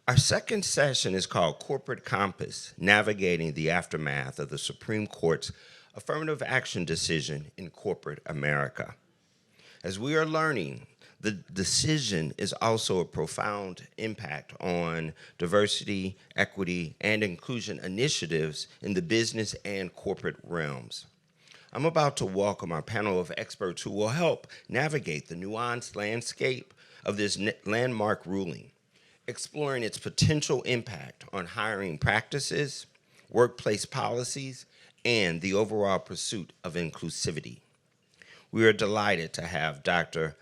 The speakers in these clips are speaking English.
Our second session is called Corporate Compass, Navigating the Aftermath of the Supreme Court's Affirmative Action Decision in Corporate America. As we are learning, the decision is also a profound impact on diversity, equity, and inclusion initiatives in the business and corporate realms. I'm about to welcome our panel of experts who will help navigate the nuanced landscape of this landmark ruling, exploring its potential impact on hiring practices, workplace policies, and the overall pursuit of inclusivity. We are delighted to have Dr.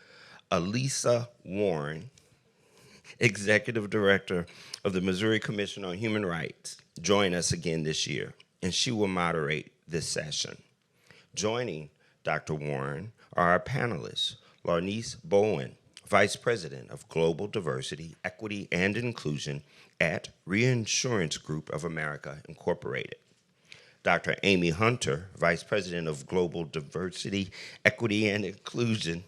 Alisa Warren, Executive Director of the Missouri Commission on Human Rights, join us again this year, and she will moderate this session. Joining Dr. Warren are our panelists, Larnise Boain, Vice President of Global Diversity, Equity, and Inclusion at Reinsurance Group of America, Incorporated. Dr. Amy Hunter, Vice President of Global Diversity, Equity, and Inclusion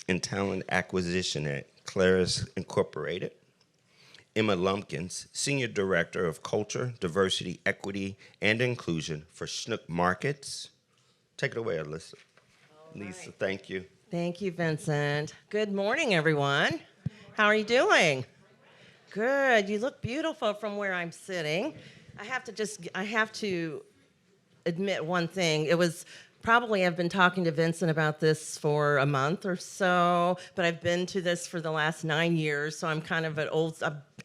and Talent Acquisition at Caleres, Incorporated. Emma Lumpkins, Senior Director of Culture, Diversity, Equity, and Inclusion for Schnuck Markets. Take it away, Alisa. Lisa, thank you. Thank you, Vincent. Good morning, everyone. How are you doing? Good. You look beautiful from where I'm sitting. I have to admit one thing. I've been talking to Vincent about this for a month or so, but I've been to this for the last 9 years, so I'm kind of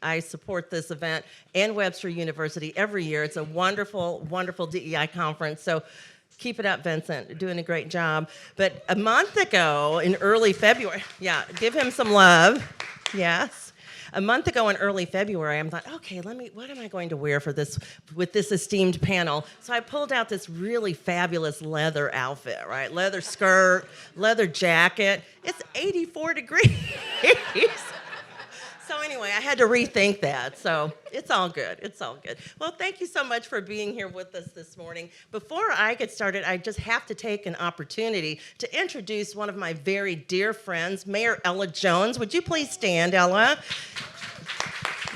I support this event and Webster University every year. It's a wonderful, wonderful DEI conference, so keep it up, Vincent. You're doing a great job. But a month ago, in early February, give him some love, yes. A month ago in early February, I thought, okay, what am I going to wear for this, with this esteemed panel? So I pulled out this really fabulous leather outfit, right? Leather skirt, leather jacket. It's 84 degrees. So anyway, I had to rethink that. So it's all good. It's all good. Well, thank you so much for being here with us this morning. Before I get started, I just have to take an opportunity to introduce one of my very dear friends, Mayor Ella Jones. Would you please stand, Ella?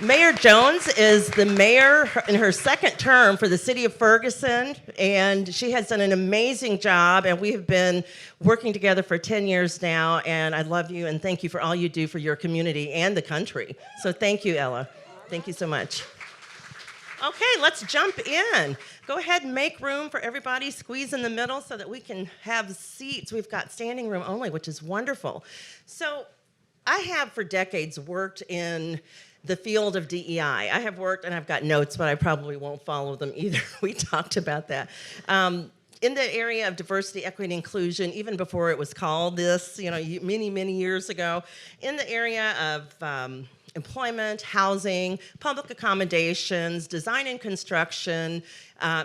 Mayor Jones is the mayor in her second term for the city of Ferguson, and she has done an amazing job, and we have been working together for 10 years now, and I love you, and thank you for all you do for your community and the country. So thank you, Ella. Thank you so much. Okay, let's jump in. Go ahead and make room for everybody. Squeeze in the middle so that we can have seats. We've got standing room only, which is wonderful. So I have for decades worked in the field of DEI. I have worked, and I've got notes, but I probably won't follow them either. We talked about that. In the area of diversity, equity, and inclusion, even before it was called this, many, many years ago, in the area of employment, housing, public accommodations, design and construction,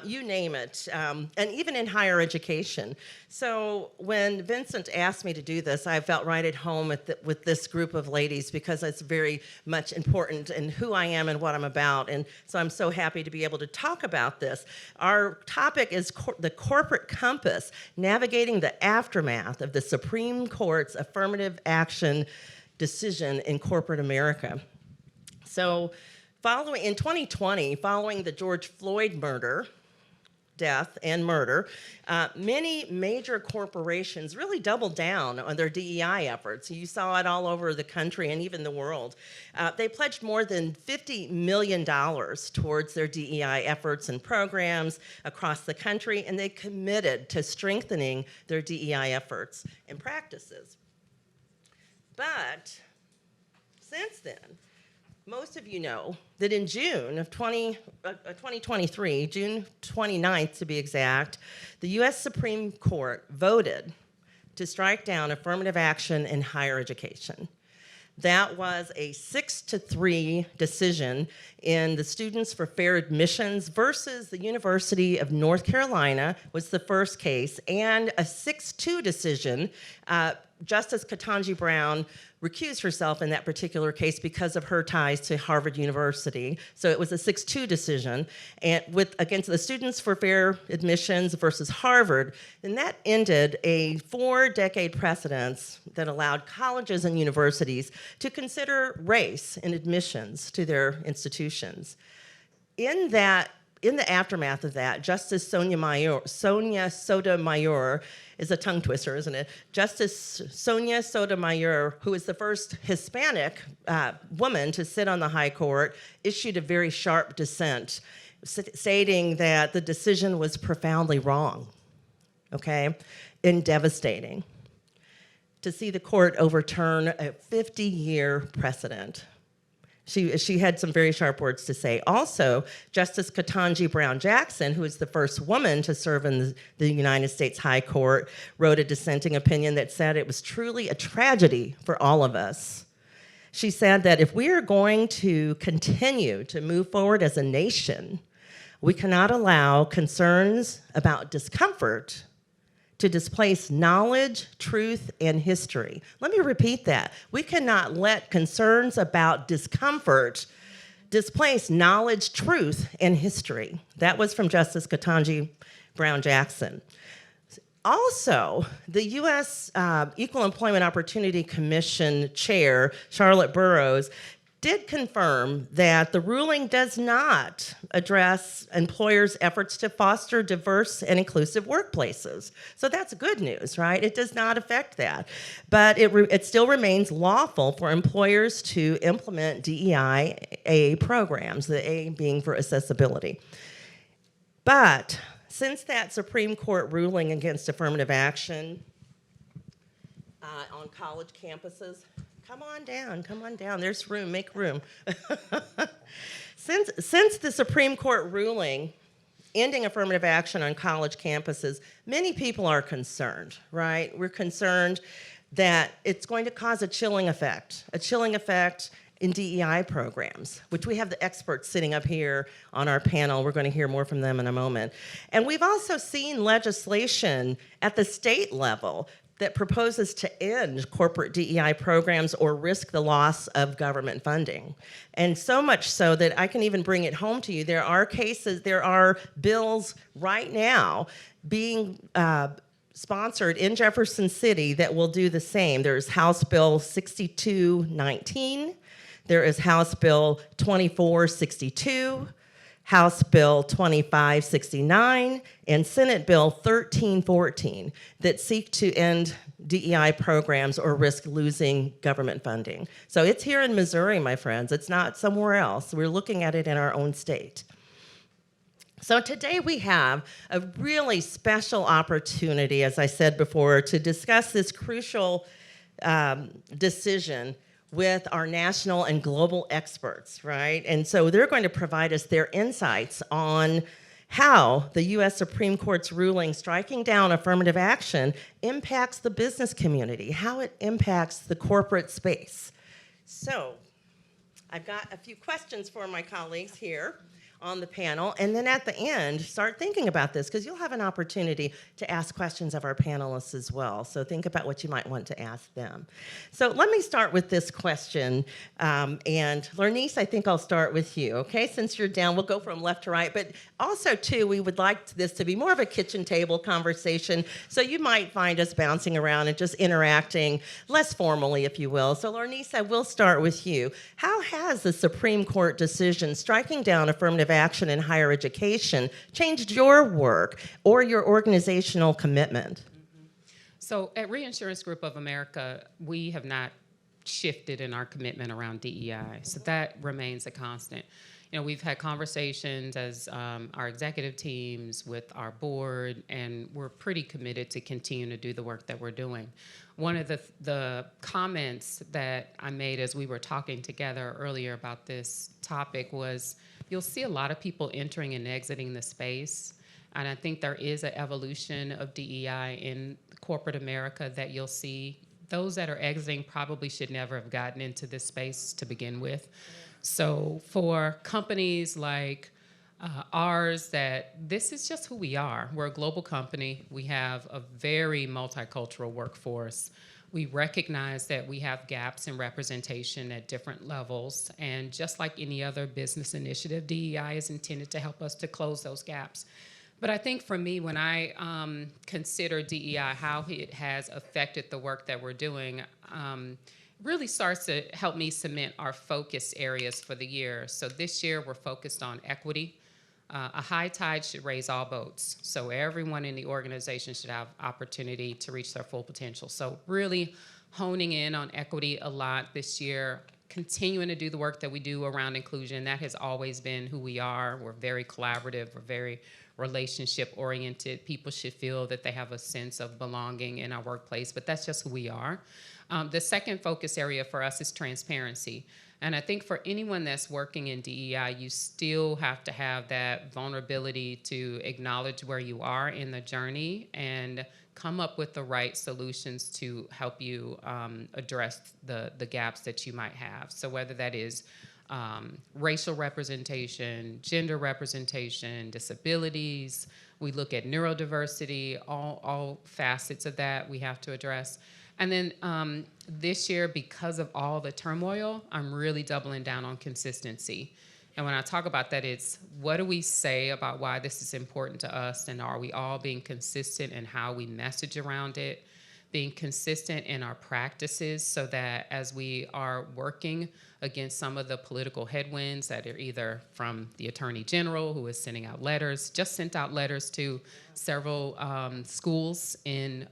you name it, and even in higher education. So when Vincent asked me to do this, I felt right at home with this group of ladies because it's very much important in who I am and what I'm about. And so I'm so happy to be able to talk about this. Our topic is the corporate compass, navigating the aftermath of the Supreme Court's affirmative action decision in corporate America. So in 2020, following the George Floyd death and murder, many major corporations really doubled down on their DEI efforts. You saw it all over the country and even the world. They pledged more than $50 million towards their DEI efforts and programs across the country, and they committed to strengthening their DEI efforts and practices. But since then, most of you know that in June of 2023, June 29th to be exact, the U.S. Supreme Court voted to strike down affirmative action in higher education. That was a 6-3 decision in the Students for Fair Admissions versus the University of North Carolina was the first case, and a 6-2 decision Justice Ketanji Brown recused herself in that particular case because of her ties to Harvard University. So it was a 6-2 decision and against the Students for Fair Admissions versus Harvard. And that ended a 4-decade precedence that allowed colleges and universities to consider race in admissions to their institutions. In the aftermath of that, Justice Sonia Sotomayor is a tongue twister, isn't it? Justice Sonia Sotomayor, who is the first Hispanic woman to sit on the high court, issued a very sharp dissent, stating that the decision was profoundly wrong, okay, and devastating. To see the court overturn a 50-year precedent. She had some very sharp words to say. Also, Justice Ketanji Brown Jackson, who is the first woman to serve in the United States High Court, wrote a dissenting opinion that said it was truly a tragedy for all of us. She said that if we are going to continue to move forward as a nation, we cannot allow concerns about discomfort to displace knowledge, truth, and history. Let me repeat that. We cannot let concerns about discomfort displace knowledge, truth, and history. That was from Justice Ketanji Brown Jackson. Also, the U.S. Equal Employment Opportunity Commission Chair, Charlotte Burrows, did confirm that the ruling does not address employers' efforts to foster diverse and inclusive workplaces. So that's good news, right? It does not affect that. But it still remains lawful for employers to implement DEI programs, the A being for accessibility. But since that Supreme Court ruling against affirmative action on college campuses, come on down, there's room, make room. Since the Supreme Court ruling ending affirmative action on college campuses, many people are concerned, right? We're concerned that it's going to cause a chilling effect in DEI programs, which we have the experts sitting up here on our panel. We're going to hear more from them in a moment. And we've also seen legislation at the state level that proposes to end corporate DEI programs or risk the loss of government funding. And so much so that I can even bring it home to you. There are bills right now being sponsored in Jefferson City that will do the same. There's House Bill 6219, there is House Bill 2462, House Bill 2569, and Senate Bill 1314 that seek to end DEI programs or risk losing government funding. So it's here in Missouri, my friends. It's not somewhere else. We're looking at it in our own state. So today we have a really special opportunity, as I said before, to discuss this crucial decision with our national and global experts, right? And so they're going to provide us their insights on how the U.S. Supreme Court's ruling striking down affirmative action impacts the business community, how it impacts the corporate space. So I've got a few questions for my colleagues here on the panel, and then at the end, start thinking about this, because you'll have an opportunity to ask questions of our panelists as well. So think about what you might want to ask them. So let me start with this question, and Larnise, I think I'll start with you, okay? Since you're down, we'll go from left to right, but also, too, we would like this to be more of a kitchen table conversation, so you might find us bouncing around and just interacting less formally, if you will. So Larnise, I will start with you. How has the Supreme Court decision striking down affirmative action in higher education changed your work or your organizational commitment? So at Reinsurance Group of America, we have not shifted in our commitment around DEI. So that remains a constant. You know, we've had conversations as our executive teams with our board, and we're pretty committed to continue to do the work that we're doing. One of the comments that I made as we were talking together earlier about this topic was, you'll see a lot of people entering and exiting the space, and I think there is an evolution of DEI in corporate America that you'll see. Those that are exiting probably should never have gotten into this space to begin with. So for companies like ours, that this is just who we are. We're a global company. We have a very multicultural workforce. We recognize that we have gaps in representation at different levels, and just like any other business initiative, DEI is intended to help us to close those gaps. But I think for me, when I consider DEI, how it has affected the work that we're doing, really starts to help me cement our focus areas for the year. So this year, we're focused on equity. A high tide should raise all boats. So everyone in the organization should have opportunity to reach their full potential. So really honing in on equity a lot this year, continuing to do the work that we do around inclusion. That has always been who we are. We're very collaborative. We're very relationship-oriented. People should feel that they have a sense of belonging in our workplace, but that's just who we are. The second focus area for us is transparency. And I think for anyone that's working in DEI, you still have to have that vulnerability to acknowledge where you are in the journey and come up with the right solutions to help you address the gaps that you might have. So whether that is racial representation, gender representation, disabilities, we look at neurodiversity, all facets of that we have to address. And then this year, because of all the turmoil, I'm really doubling down on consistency. And when I talk about that, it's what do we say about why this is important to us, and are we all being consistent in how we message around it, being consistent in our practices so that as we are working against some of the political headwinds that are either from the Attorney General, who is sending out letters, just sent out letters to several schools in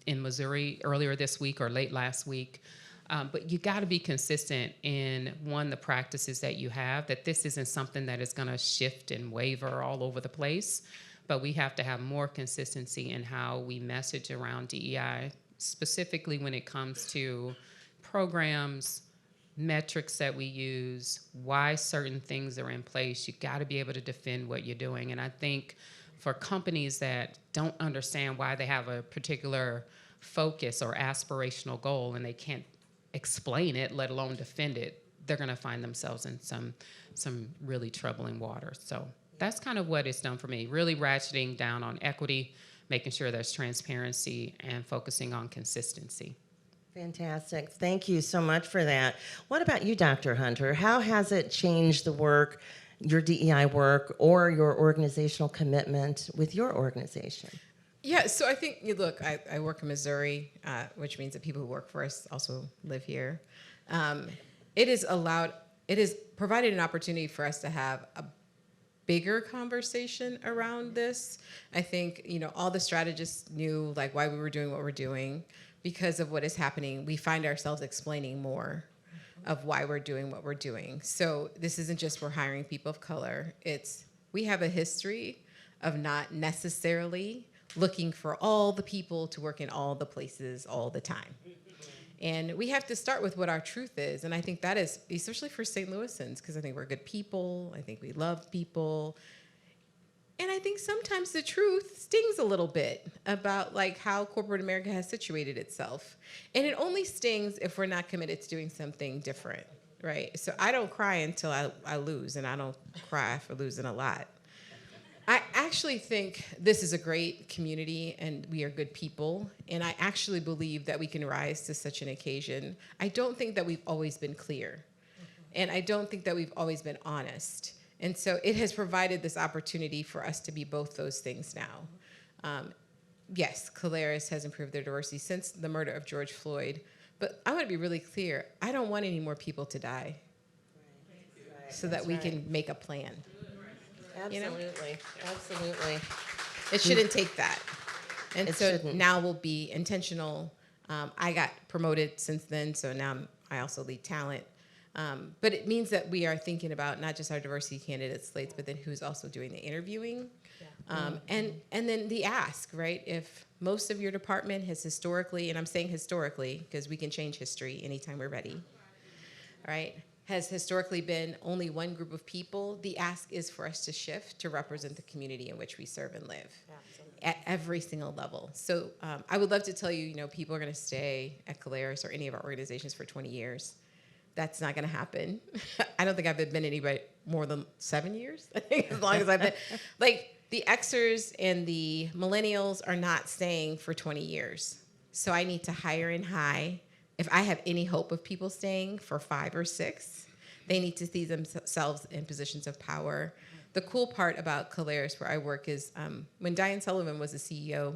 Missouri earlier this week or late last week. But you got to be consistent in, one, the practices that you have, that this isn't something that is going to shift and waver all over the place, but we have to have more consistency in how we message around DEI, specifically when it comes to programs, metrics that we use, why certain things are in place. You got to be able to defend what you're doing. And I think for companies that don't understand why they have a particular focus or aspirational goal and they can't explain it, let alone defend it, they're going to find themselves in some really troubling waters. So that's kind of what it's done for me, really ratcheting down on equity, making sure there's transparency, and focusing on consistency. Fantastic. Thank you so much for that. What about you, Dr. Hunter? How has it changed the work, your DEI work, or your organizational commitment with your organization? Yeah, so I think, look, I work in Missouri, which means that people who work for us also live here. It has provided an opportunity for us to have a bigger conversation around this. I think, all the strategists knew why we were doing what we're doing. Because of what is happening, we find ourselves explaining more of why we're doing what we're doing. So this isn't just we're hiring people of color. It's we have a history of not necessarily looking for all the people to work in all the places all the time. And we have to start with what our truth is. And I think that is, especially for St. Louisans, because I think we're good people. I think we love people. And I think sometimes the truth stings a little bit about how corporate America has situated itself. And it only stings if we're not committed to doing something different, right? So I don't cry until I lose, and I don't cry for losing a lot. I actually think this is a great community, and we are good people. And I actually believe that we can rise to such an occasion. I don't think that we've always been clear. And I don't think that we've always been honest. And so it has provided this opportunity for us to be both those things now. Yes, Caleres has improved their diversity since the murder of George Floyd. But I want to be really clear. I don't want any more people to die so that we can make a plan. Absolutely. Absolutely. It shouldn't take that. And It so shouldn't. now we'll be intentional. I got promoted since then, so now I also lead talent. But it means that we are thinking about not just our diversity candidate slates, but then who's also doing the interviewing. And then the ask, right? If most of your department has historically, and I'm saying historically because we can change history anytime we're ready, right? Has historically been only one group of people, the ask is for us to shift to represent the community in which we serve and live. At every single level. So I would love to tell you, people are going to stay at Caleres or any of our organizations for 20 years. That's not going to happen. I don't think I've been anybody more than 7 years. I think as long as I've been. The Xers and the millennials are not staying for 20 years. So I need to hire in high. If I have any hope of people staying for 5 or 6, they need to see themselves in positions of power. The cool part about Caleres, where I work, is when Diane Sullivan was the CEO,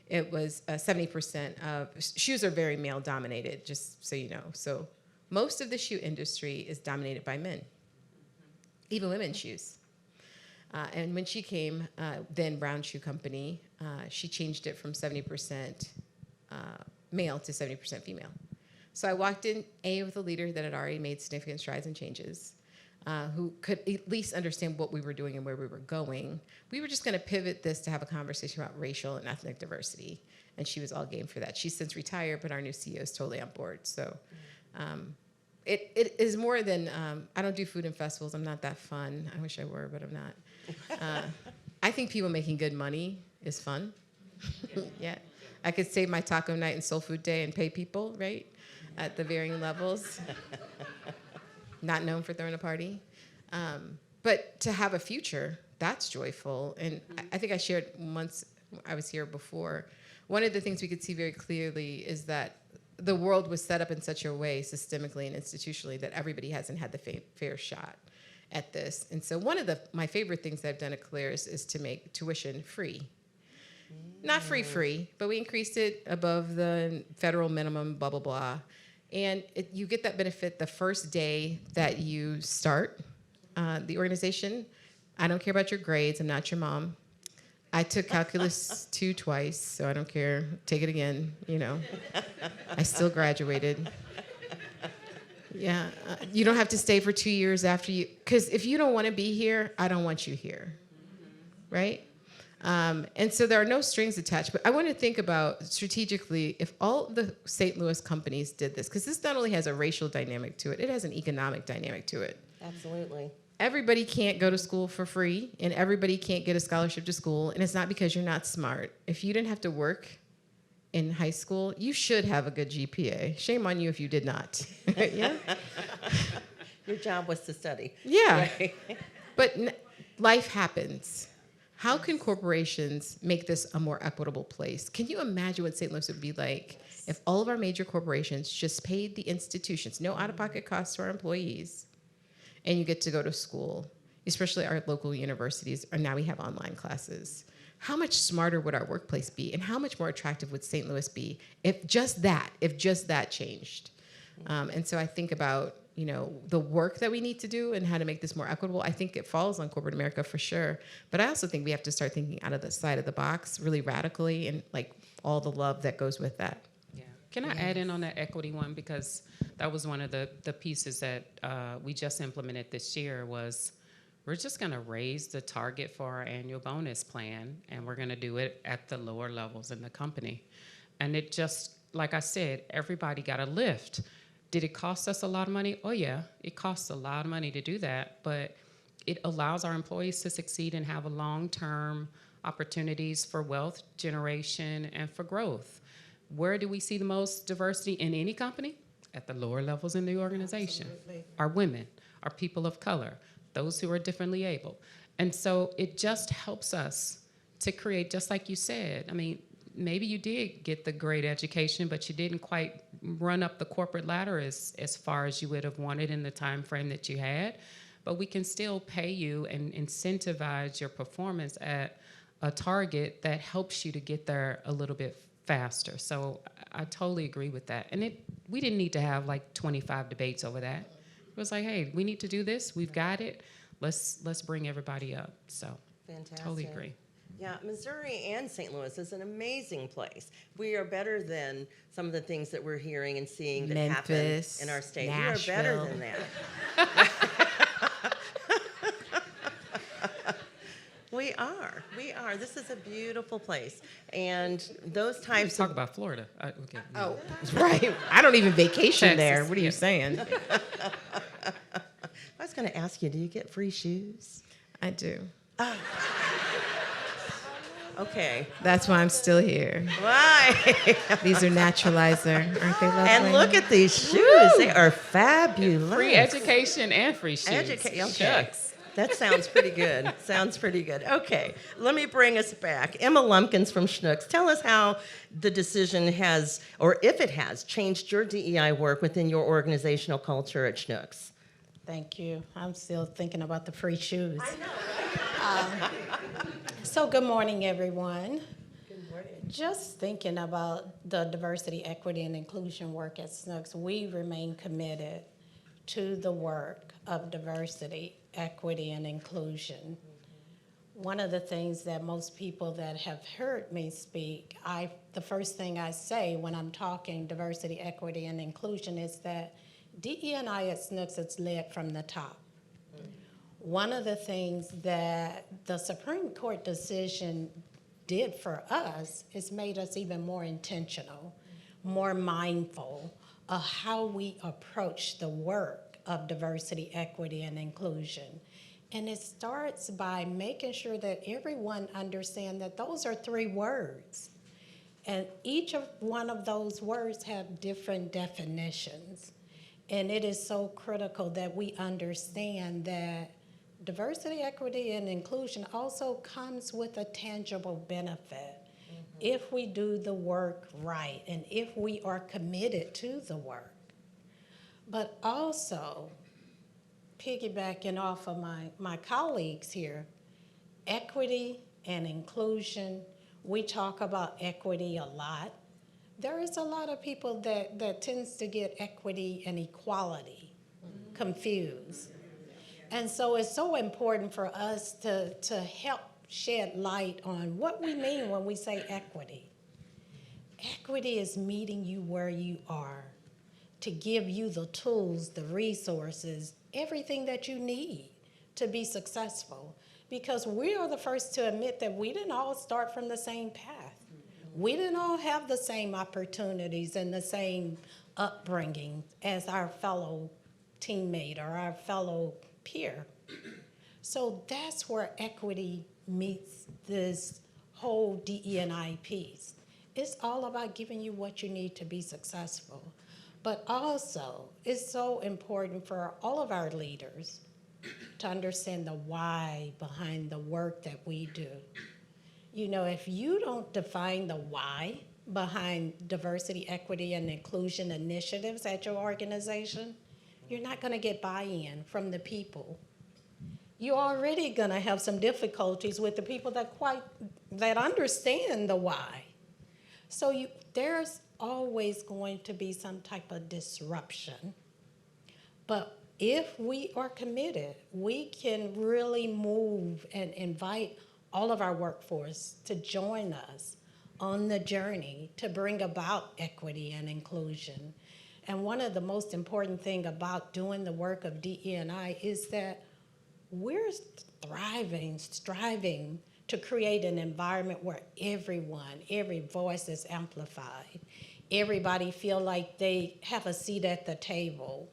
it was 70% of shoes are very male dominated, just so you know. So most of the shoe industry is dominated by men, even women's shoes. And when she came, then Brown Shoe Company, she changed it from 70% male to 70% female. So I walked in, with a leader that had already made significant strides and changes, who could at least understand what we were doing and where we were going. We were just going to pivot this to have a conversation about racial and ethnic diversity, and she was all game for that. She's since retired, but our new CEO is totally on board. So it is more than, I don't do food and festivals. I'm not that fun. I wish I were, but I'm not. I think people making good money is fun. Yeah. I could save my taco night and soul food day and pay people, right? At the varying levels. Not known for throwing a party. But to have a future, that's joyful. And I think I shared once I was here before, one of the things we could see very clearly is that the world was set up in such a way, systemically and institutionally, that everybody hasn't had the fair shot at this. And so one of my favorite things that I've done at Caleres is to make tuition free. Not free, but we increased it above the federal minimum, blah, blah, blah. And you get that benefit the first day that you start the organization. I don't care about your grades. I'm not your mom. I took Calculus 2 twice, so I don't care. Take it again, you know. I still graduated. Yeah, you don't have to stay for 2 years after you, because if you don't want to be here, I don't want you here, right? And so there are no strings attached, but I want to think about strategically if all the St. Louis companies did this, because this not only has a racial dynamic to it, it has an economic dynamic to it. Absolutely. Everybody can't go to school for free, and everybody can't get a scholarship to school, and it's not because you're not smart. If you didn't have to work in high school, you should have a good GPA. Shame on you if you did not. Yeah? Your job was to study. Yeah. Right? But life happens. How can corporations make this a more equitable place? Can you imagine what St. Louis would be like if all of our major corporations just paid the institutions, no out-of-pocket costs to our employees, and you get to go to school, especially our local universities, and now we have online classes. How much smarter would our workplace be, and how much more attractive would St. Louis be if just that changed? And so I think about, you know, the work that we need to do and how to make this more equitable. I think it falls on corporate America for sure, but I also think we have to start thinking out of the side of the box really radically, and like all the love that goes with that. Yeah. Can I add in on that equity one? Because that was one of the pieces that we just implemented this year was we're just going to raise the target for our annual bonus plan, and we're going to do it at the lower levels in the company. And it just, like I said, everybody got a lift. Did it cost us a lot of money? Oh, yeah, it costs a lot of money to do that, but it allows our employees to succeed and have a long-term opportunities for wealth generation and for growth. Where do we see the most diversity in any company? At the lower levels in the organization. Absolutely. Our women, our people of color, those who are differently able. And so it just helps us to create, just like you said, I mean, maybe you did get the great education, but you didn't quite run up the corporate ladder as far as you would have wanted in the time frame that you had. But we can still pay you and incentivize your performance at a target that helps you to get there a little bit faster. So I totally agree with that. And we didn't need to have like 25 debates over that. It was like, hey, we need to do this. We've got it. Let's bring everybody up. So Fantastic. Totally agree. Yeah, Missouri and St. Louis is an amazing place. We are better than some of the things that we're hearing and seeing that Memphis, happen in our state. Nashville. We are better than that. We are. This is a beautiful place. And those types Let's talk about Florida. Okay. Oh, right. I don't even vacation Texas, there. What are yeah. you saying? I was going to ask you, do you get free shoes? I do. Okay. That's why I'm still here. Why? These are naturalizer. Aren't they lovely? And look at these shoes. They are fabulous. Free education and free shoes. Okay. Shucks. That sounds pretty good. Sounds pretty good. Okay, let me bring us back. Emma Lumpkins from Schnucks. Tell us how the decision has, or if it has, changed your DEI work within your organizational culture at Schnucks. Thank you. I'm still thinking about the free shoes. I know. So good morning, everyone. Good morning. Just thinking about the diversity, equity, and inclusion work at Schnucks, we remain committed to the work of diversity, equity, and inclusion. One of the things that most people that have heard me speak, the first thing I say when I'm talking diversity, equity, and inclusion is that DE&I at Schnucks is led from the top. One of the things that the Supreme Court decision did for us is made us even more intentional, more mindful of how we approach the work of diversity, equity, and inclusion. And it starts by making sure that everyone understands that those are 3 words. And each of one of those words have different definitions. And it is so critical that we understand that diversity, equity, and inclusion also comes with a tangible benefit if we do the work right and if we are committed to the work. But also, piggybacking off of my colleagues here, equity and inclusion, we talk about equity a lot. There is a lot of people that tends to get equity and equality confused. And so it's so important for us to help shed light on what we mean when we say equity. Equity is meeting you where you are to give you the tools, the resources, everything that you need to be successful. Because we are the first to admit that we didn't all start from the same path. We didn't all have the same opportunities and the same upbringing as our fellow teammate or our fellow peer. So that's where equity meets this whole DE&I piece. It's all about giving you what you need to be successful. But also, it's so important for all of our leaders to understand the why behind the work that we do. You know, if you don't define the why behind diversity, equity, and inclusion initiatives at your organization, you're not going to get buy-in from the people. You're already going to have some difficulties with the people that understand the why. So there's always going to be some type of disruption. But if we are committed, we can really move and invite all of our workforce to join us on the journey to bring about equity and inclusion. And one of the most important things about doing the work of DE&I is that we're striving to create an environment where every voice is amplified. Everybody feel like they have a seat at the table,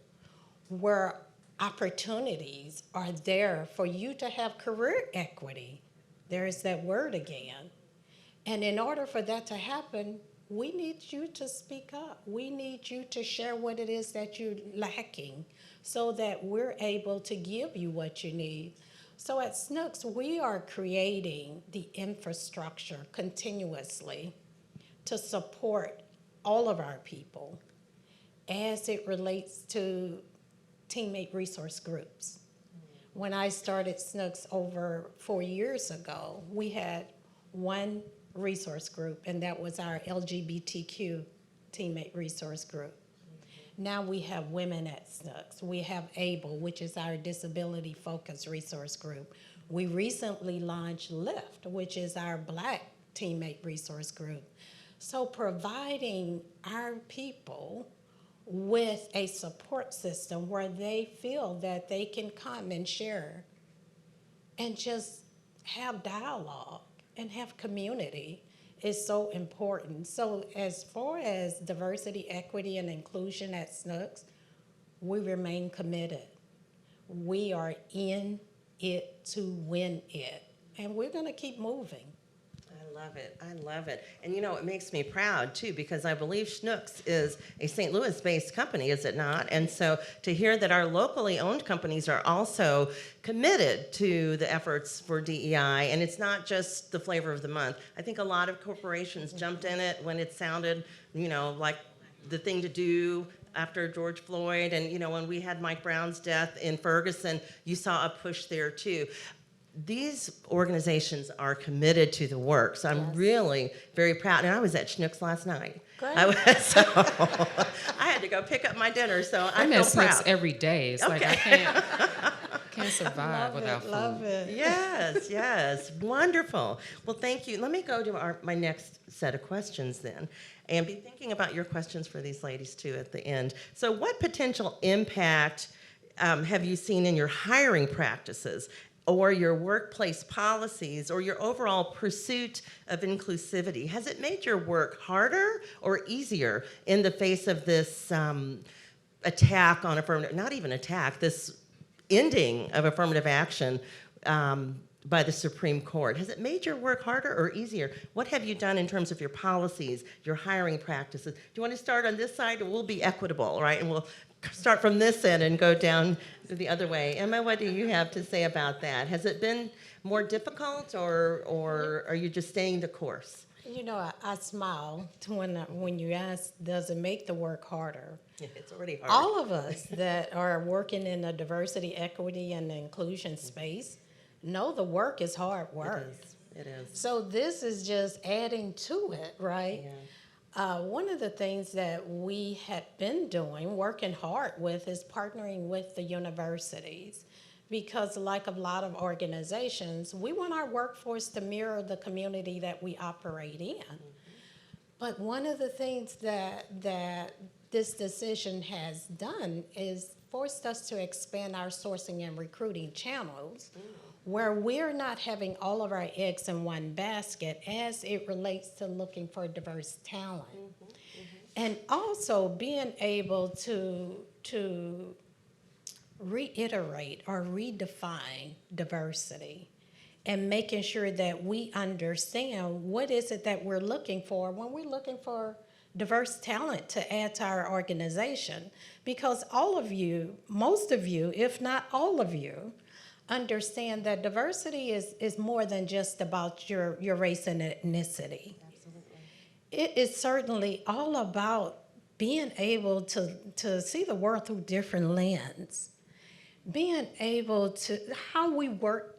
where opportunities are there for you to have career equity. There's that word again. And in order for that to happen, we need you to speak up. We need you to share what it is that you're lacking so that we're able to give you what you need. So at Schnucks, we are creating the infrastructure continuously to support all of our people as it relates to teammate resource groups. When I started Schnucks over 4 years ago, we had one resource group, and that was our LGBTQ teammate resource group. Now we have women at Schnucks. We have ABLE, which is our disability-focused resource group. We recently launched LIFT, which is our Black teammate resource group. So providing our people with a support system where they feel that they can come and share and just have dialogue and have community is so important. So as far as diversity, equity, and inclusion at Schnucks, we remain committed. We are in it to win it, and we're going to keep moving. I love it. I love it. And you know, it makes me proud too, because I believe Schnucks is a St. Louis-based company, is it not? And so to hear that our locally owned companies are also committed to the efforts for DEI, and it's not just the flavor of the month. I think a lot of corporations jumped in it when it sounded, you know, like the thing to do after George Floyd, and you know, when we had Mike Brown's death in Ferguson, you saw a push there too. These organizations are committed to the work, so I'm really very proud. And I was at Schnucks last night. Great. I had to go pick up my dinner, so I'm feel at Schnucks proud. every day. It's like I can't survive without food. Love it. Yes, yes, wonderful. Well, thank you. Let me go to my next set of questions then, and be thinking about your questions for these ladies too at the end. So what potential impact have you seen in your hiring practices, or your workplace policies, or your overall pursuit of inclusivity? Has it made your work harder or easier in the face of this attack on affirmative, not even attack, this ending of affirmative action by the Supreme Court? Has it made your work harder or easier? What have you done in terms of your policies, your hiring practices? Do you want to start on this side, or we'll be equitable, right? And we'll start from this end and go down the other way. Emma, what do you have to say about that? Has it been more difficult, or are you just staying the course? You know, I smile when you ask, does it make the work harder? It's already hard. All of us that are working in the diversity, equity, and inclusion space know the work is hard work. It is. So this is just adding to it, right? Yeah. One of the things that we have been doing, working hard with, is partnering with the universities. Because like a lot of organizations, we want our workforce to mirror the community that we operate in. But one of the things that this decision has done is forced us to expand our sourcing and recruiting channels, where we're not having all of our eggs in one basket as it relates to looking for diverse talent. And also being able to reiterate or redefine diversity, and making sure that we understand what is it that we're looking for when we're looking for diverse talent to add to our organization. Because all of you, most of you, if not all of you, understand that diversity is more than just about your race and ethnicity. Absolutely. It is certainly all about being able to see the world through different lenses, being able to, how we work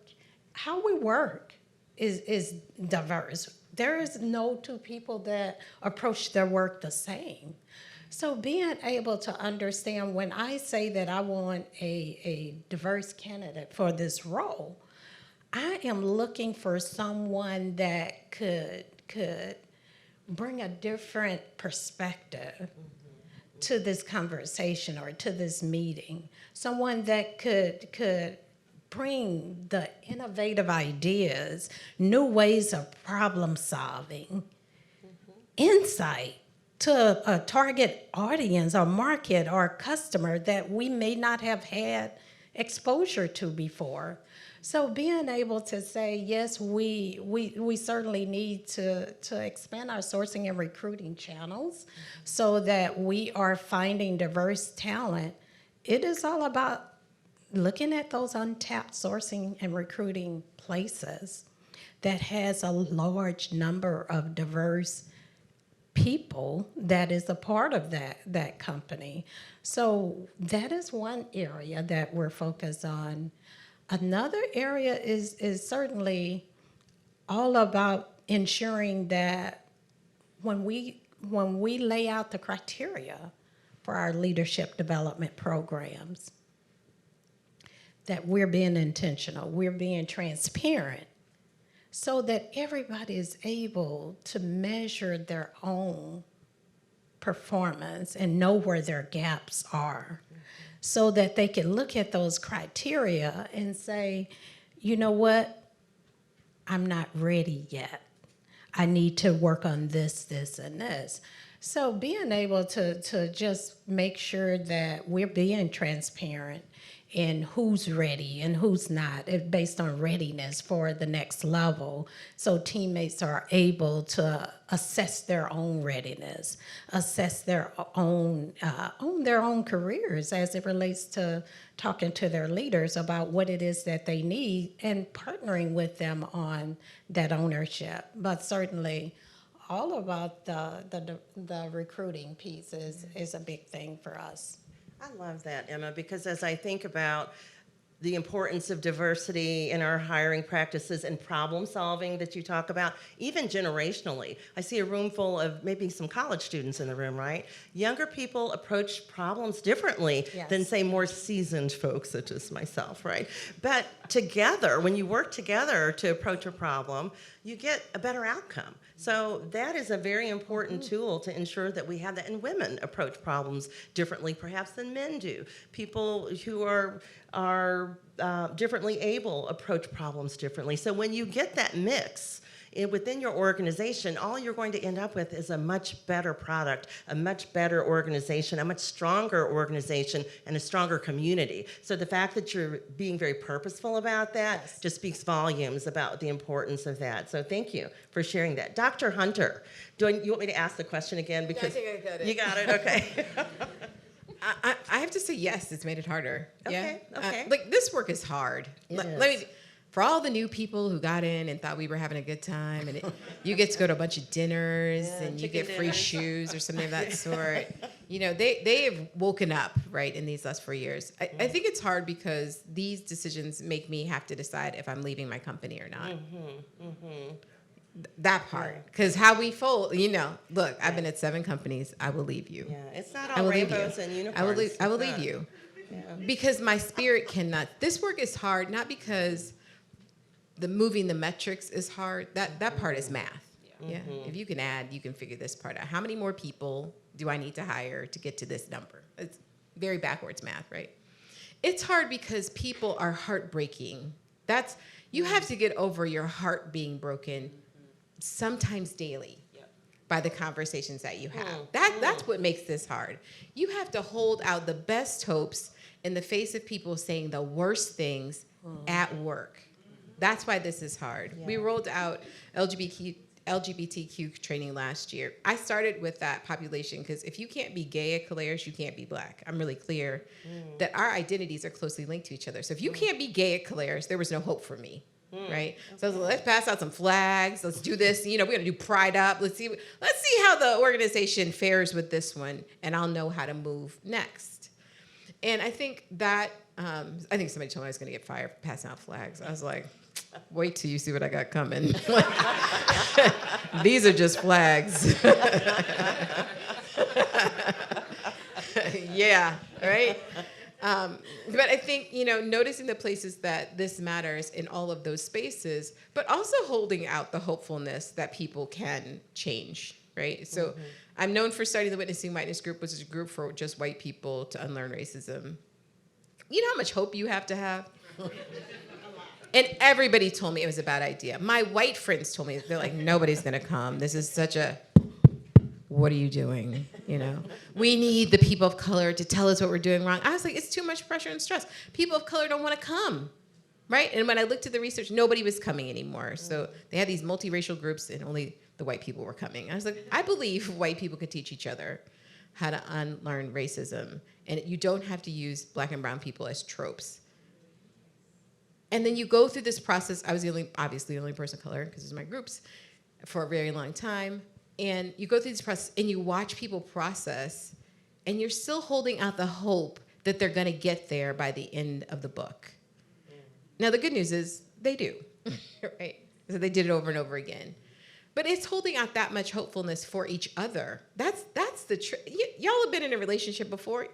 is diverse. There is no two people that approach their work the same. So being able to understand, when I say that I want a diverse candidate for this role, I am looking for someone that could bring a different perspective to this conversation or to this meeting. Someone that could bring the innovative ideas, new ways of problem solving, insight to a target audience or market or customer that we may not have had exposure to before. So being able to say, yes, we certainly need to expand our sourcing and recruiting channels so that we are finding diverse talent. It is all about looking at those untapped sourcing and recruiting places that has a large number of diverse people that is a part of that company. So that is one area that we're focused on. Another area is certainly all about ensuring that when we lay out the criteria for our leadership development programs, that we're being intentional, we're being transparent, so that everybody is able to measure their own performance and know where their gaps are, so that they can look at those criteria and say, you know what, I'm not ready yet. I need to work on this, this, and this. So being able to just make sure that we're being transparent and who's ready and who's not, based on readiness for the next level. So teammates are able to assess their own readiness, assess their own careers as it relates to talking to their leaders about what it is that they need and partnering with them on that ownership. But certainly, all about the recruiting piece is a big thing for us. I love that, Emma, because as I think about the importance of diversity in our hiring practices and problem solving that you talk about, even generationally. I see a room full of maybe some college students in the room, right? Younger people approach problems differently than, say, more seasoned folks such as myself, right? But together, when you work together to approach a problem, you get a better outcome. So that is a very important tool to ensure that we have that. And women approach problems differently, perhaps, than men do. People who are differently able approach problems differently. So when you get that mix within your organization, all you're going to end up with is a much better product, a much better organization, a much stronger organization, and a stronger community. So the fact that you're being very purposeful about that just speaks volumes about the importance of that. So thank you for sharing that. Dr. Hunter, you want me to ask the question again? Because I think I got it. You got it, okay. I have to say yes, it's made it harder. Okay, Yeah? okay. Like this work is hard. It is. Let me, for all the new people who got in and thought we were having a good time, and you get to go to a bunch of dinners and you get free dinners. shoes or something of that sort. You know, they have woken up, right, in these last 4 years. I think it's hard because these decisions make me have to decide if I'm leaving my company or not. That part, because how we fold, you know, look, I've been at 7 companies. I will leave you. Yeah, it's not I all will leave rainbows you. and unicorns. I will It's leave not. you. Because my spirit cannot. This work is hard, not because moving the metrics is hard. That part is math. Yeah. If you can add, you can figure this part out. How many more people do I need to hire to get to this number? It's very backwards math, right? It's hard because people are heartbreaking. You have to get over your heart being broken sometimes daily by the conversations that you have. That's what makes this hard. You have to hold out the best hopes in the face of people saying the worst things at work. That's why this is hard. We rolled out LGBTQ training last year. I started with that population because if you can't be gay at Caleres, you can't be Black. I'm really clear that our identities are closely linked to each other. So if you can't be gay at Caleres, there was no hope for me. Right? So I was like, let's pass out some flags. Let's do this. You know, we're going to do Pride Up. Let's see how the organization fares with this one, and I'll know how to move next. And I think that, I think somebody told me I was going to get fired for passing out flags. I was like, wait till you see what I got coming. These are just flags. Yeah, right? But I think, you know, noticing the places that this matters in all of those spaces, but also holding out the hopefulness that people can change, right? So I'm known for starting the Witnessing Whiteness group, which is a group for just white people to unlearn racism. You know how much hope you have to have? And everybody told me it was a bad idea. My white friends told me, they're like, nobody's gonna come. This is such a, what are you doing? You know, we need the people of color to tell us what we're doing wrong. I was like, it's too much pressure and stress. People of color don't want to come, right? And when I looked at the research, nobody was coming anymore. So they had these multiracial groups and only the white people were coming. I was like, I believe white people could teach each other how to unlearn racism. And you don't have to use Black and brown people as tropes. And then you go through this process. I was obviously the only person of color because it's my groups for a very long time. And you go through this process and you watch people process, and you're still holding out the hope that they're going to get there by the end of the book. Now, the good news is they do, right? So they did it over and over again. But it's holding out that much hopefulness for each other. That's the trick. Y'all have been in a relationship before.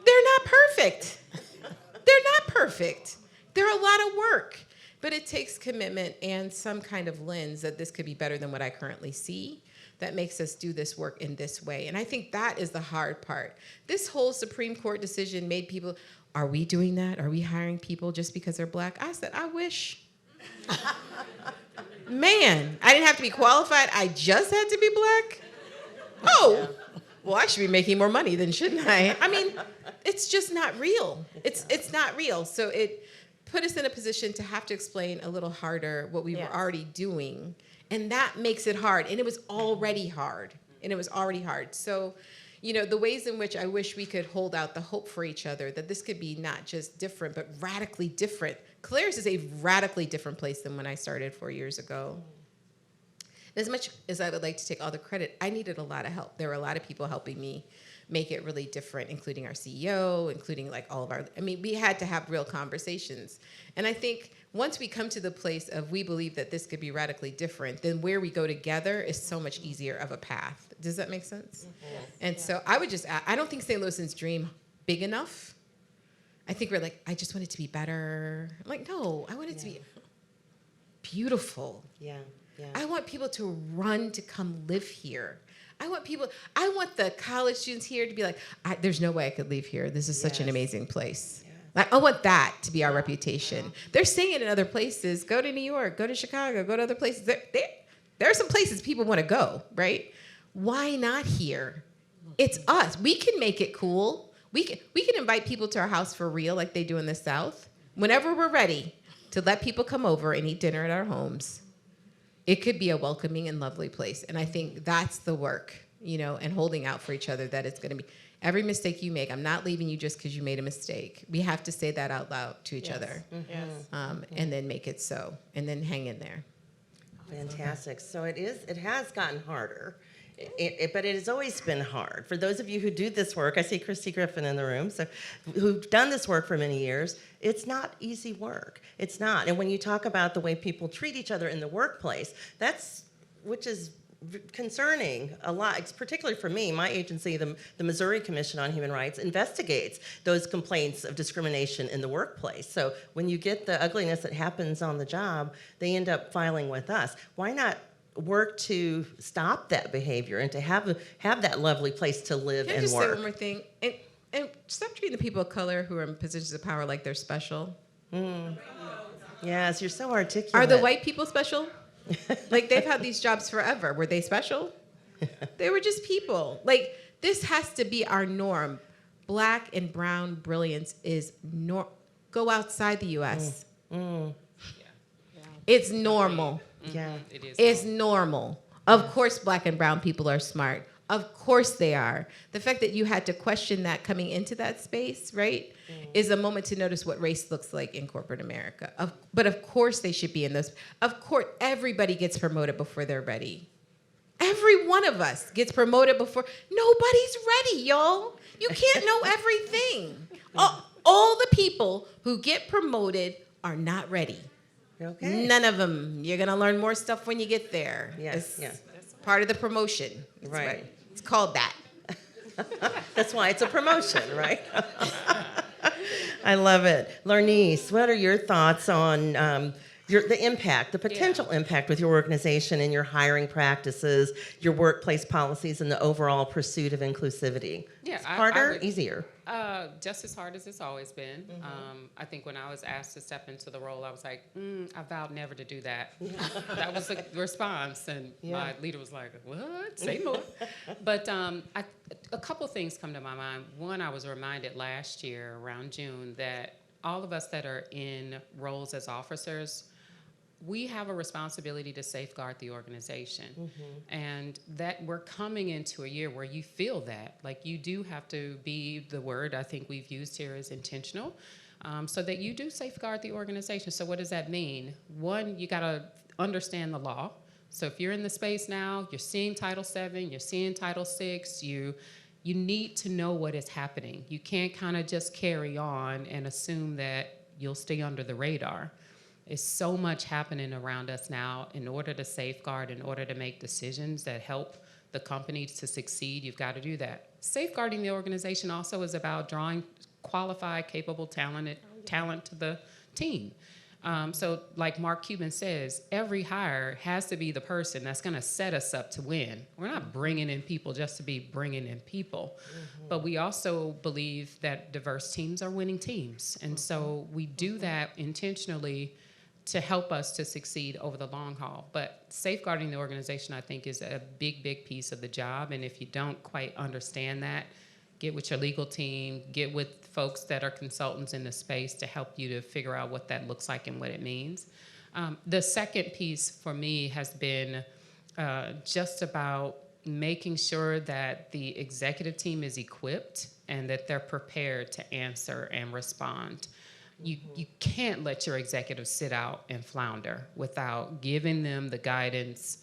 They're not perfect. They're not perfect. They're a lot of work. But it takes commitment and some kind of lens that this could be better than what I currently see that makes us do this work in this way. And I think that is the hard part. This whole Supreme Court decision made people, are we doing that? Are we hiring people just because they're Black? I said, I wish. Man, I didn't have to be qualified. I just had to be Black. Oh, well, I should be making more money then, shouldn't I? I mean, it's just not real. It's not real. So it put us in a position to have to explain a little harder what we were already doing. And that makes it hard. And it was already hard. So, the ways in which I wish we could hold out the hope for each other, that this could be not just different, but radically different. Caleres is a radically different place than when I started 4 years ago. As much as I would like to take all the credit, I needed a lot of help. There were a lot of people helping me make it really different, including our CEO, including we had to have real conversations. And I think once we come to the place of we believe that this could be radically different, then where we go together is so much easier of a path. Does that make sense? Mm-hmm. And so I would just add, I don't think St. Louisans dream big enough. I think we're like, I just want it to be better. I'm like, no, I want it to be beautiful. Yeah. I want people to run to come live here. I want the college students here to be like, there's no way I could leave here. This is such an amazing place. Yeah. Like, I want that to be our reputation. They're saying it in other places. Go to New York, go to Chicago, go to other places. There are some places people want to go, right? Why not here? It's us. We can make it cool. We can invite people to our house for real like they do in the South. Whenever we're ready to let people come over and eat dinner at our homes, it could be a welcoming and lovely place. And I think that's the work, and holding out for each other, that it's going to be every mistake you make. I'm not leaving you just because you made a mistake. We have to say that out loud to each other. Mm-hmm. And then make it so, and then hang in there. Fantastic. So it has gotten harder. But it has always been hard. For those of you who do this work, I see Christy Griffin in the room, so who've done this work for many years, it's not easy work. It's not. And when you talk about the way people treat each other in the workplace, which is concerning a lot. It's particularly for me, my agency, the Missouri Commission on Human Rights, investigates those complaints of discrimination in the workplace. So when you get the ugliness that happens on the job, they end up filing with us. Why not work to stop that behavior and to have that lovely place to live and work? Can I just say one more thing? And stop treating the people of color who are in positions of power like they're special. Yes, you're so articulate. Are the white people special? Like, they've had these jobs forever. Were they special? They were just people. Like, this has to be our norm. Black and brown brilliance is go outside the U.S. It's normal. Yeah, it is. It's normal. Of course, black and brown people are smart. Of course they are. The fact that you had to question that coming into that space, right, is a moment to notice what race looks like in corporate America. But of course they should be in those. Of course, everybody gets promoted before they're ready. Every one of us gets promoted before. Nobody's ready, y'all. You can't know everything. All the people who get promoted are not ready. Okay. None of them. You're going to learn more stuff when you get there. Yes. It's part of the promotion. Right. It's called that. That's why it's a promotion, right? I love it. Larnise, what are your thoughts on the impact, the potential impact with your organization and your hiring practices, your workplace policies, and the overall pursuit of inclusivity? Yeah, It's harder, I would, easier? Just as hard as it's always been. I think when I was asked to step into the role, I was like, I vowed never to do that. That was the response, and my leader was like, what? Say more. But a couple things come to my mind. One, I was reminded last year around June that all of us that are in roles as officers, we have a responsibility to safeguard the organization. And that we're coming into a year where you feel that. Like, you do have to be, the word I think we've used here is intentional, so that you do safeguard the organization. So what does that mean? One, you gotta understand the law. So if you're in the space now, you're seeing Title VII, you're seeing Title VI, you need to know what is happening. You can't kind of just carry on and assume that you'll stay under the radar. There's so much happening around us now. In order to safeguard, in order to make decisions that help the company to succeed, you've got to do that. Safeguarding the organization also is about drawing qualified, capable, talent to the team. So like Mark Cuban says, every hire has to be the person that's going to set us up to win. We're not bringing in people just to be bringing in people. But we also believe that diverse teams are winning teams. And so we do that intentionally to help us to succeed over the long haul. But safeguarding the organization, I think, is a big, big piece of the job. And if you don't quite understand that, get with your legal team, get with folks that are consultants in the space to help you to figure out what that looks like and what it means. The second piece for me has been just about making sure that the executive team is equipped and that they're prepared to answer and respond. You can't let your executives sit out and flounder without giving them the guidance,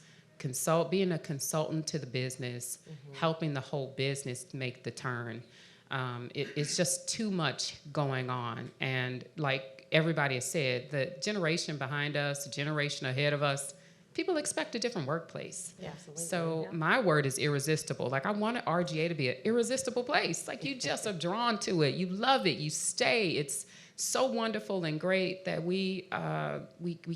being a consultant to the business, helping the whole business make the turn. It's just too much going on. And like everybody has said, the generation behind us, the generation ahead of us, people expect a different workplace. Yeah, absolutely. So my word is irresistible. Like, I want RGA to be an irresistible place. Like, you just are drawn to it. You love it. You stay. It's so wonderful and great that we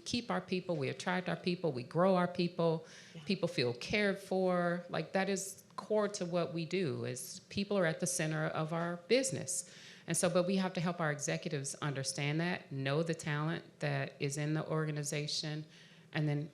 keep our people, we attract our people, we grow our people. People feel cared for. Like, that is core to what we do, is people are at the center of our business. And so, but we have to help our executives understand that, know the talent that is in the organization, and then,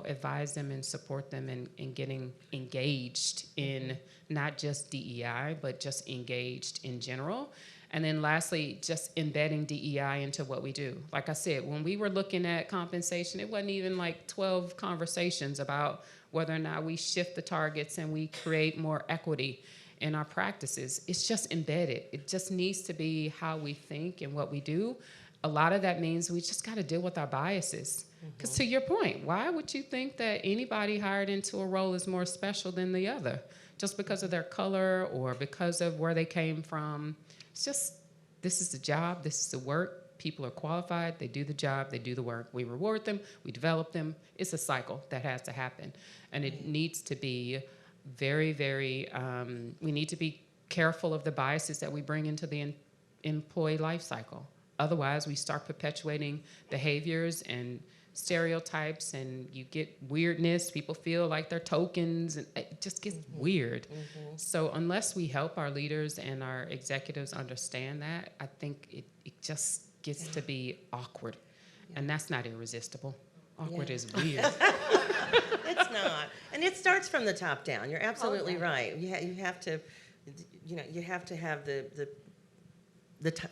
advise them and support them in getting engaged in not just DEI, but just engaged in general. And then lastly, just embedding DEI into what we do. Like I said, when we were looking at compensation, it wasn't even like 12 conversations about whether or not we shift the targets and we create more equity in our practices. It's just embedded. It just needs to be how we think and what we do. A lot of that means we just got to deal with our biases. Because to your point, why would you think that anybody hired into a role is more special than the other? Just because of their color or because of where they came from? It's just, this is the job, this is the work. People are qualified, they do the job, they do the work. We reward them, we develop them. It's a cycle that has to happen. And it needs to be very, very, we need to be careful of the biases that we bring into the employee life cycle. Otherwise, we start perpetuating behaviors and stereotypes, and you get weirdness. People feel like they're tokens, and it just gets weird. So unless we help our leaders and our executives understand that, I think it just gets to be awkward. And that's not irresistible. Awkward is weird. It's not. And it starts from the top down. You're absolutely right. You have to, you have to have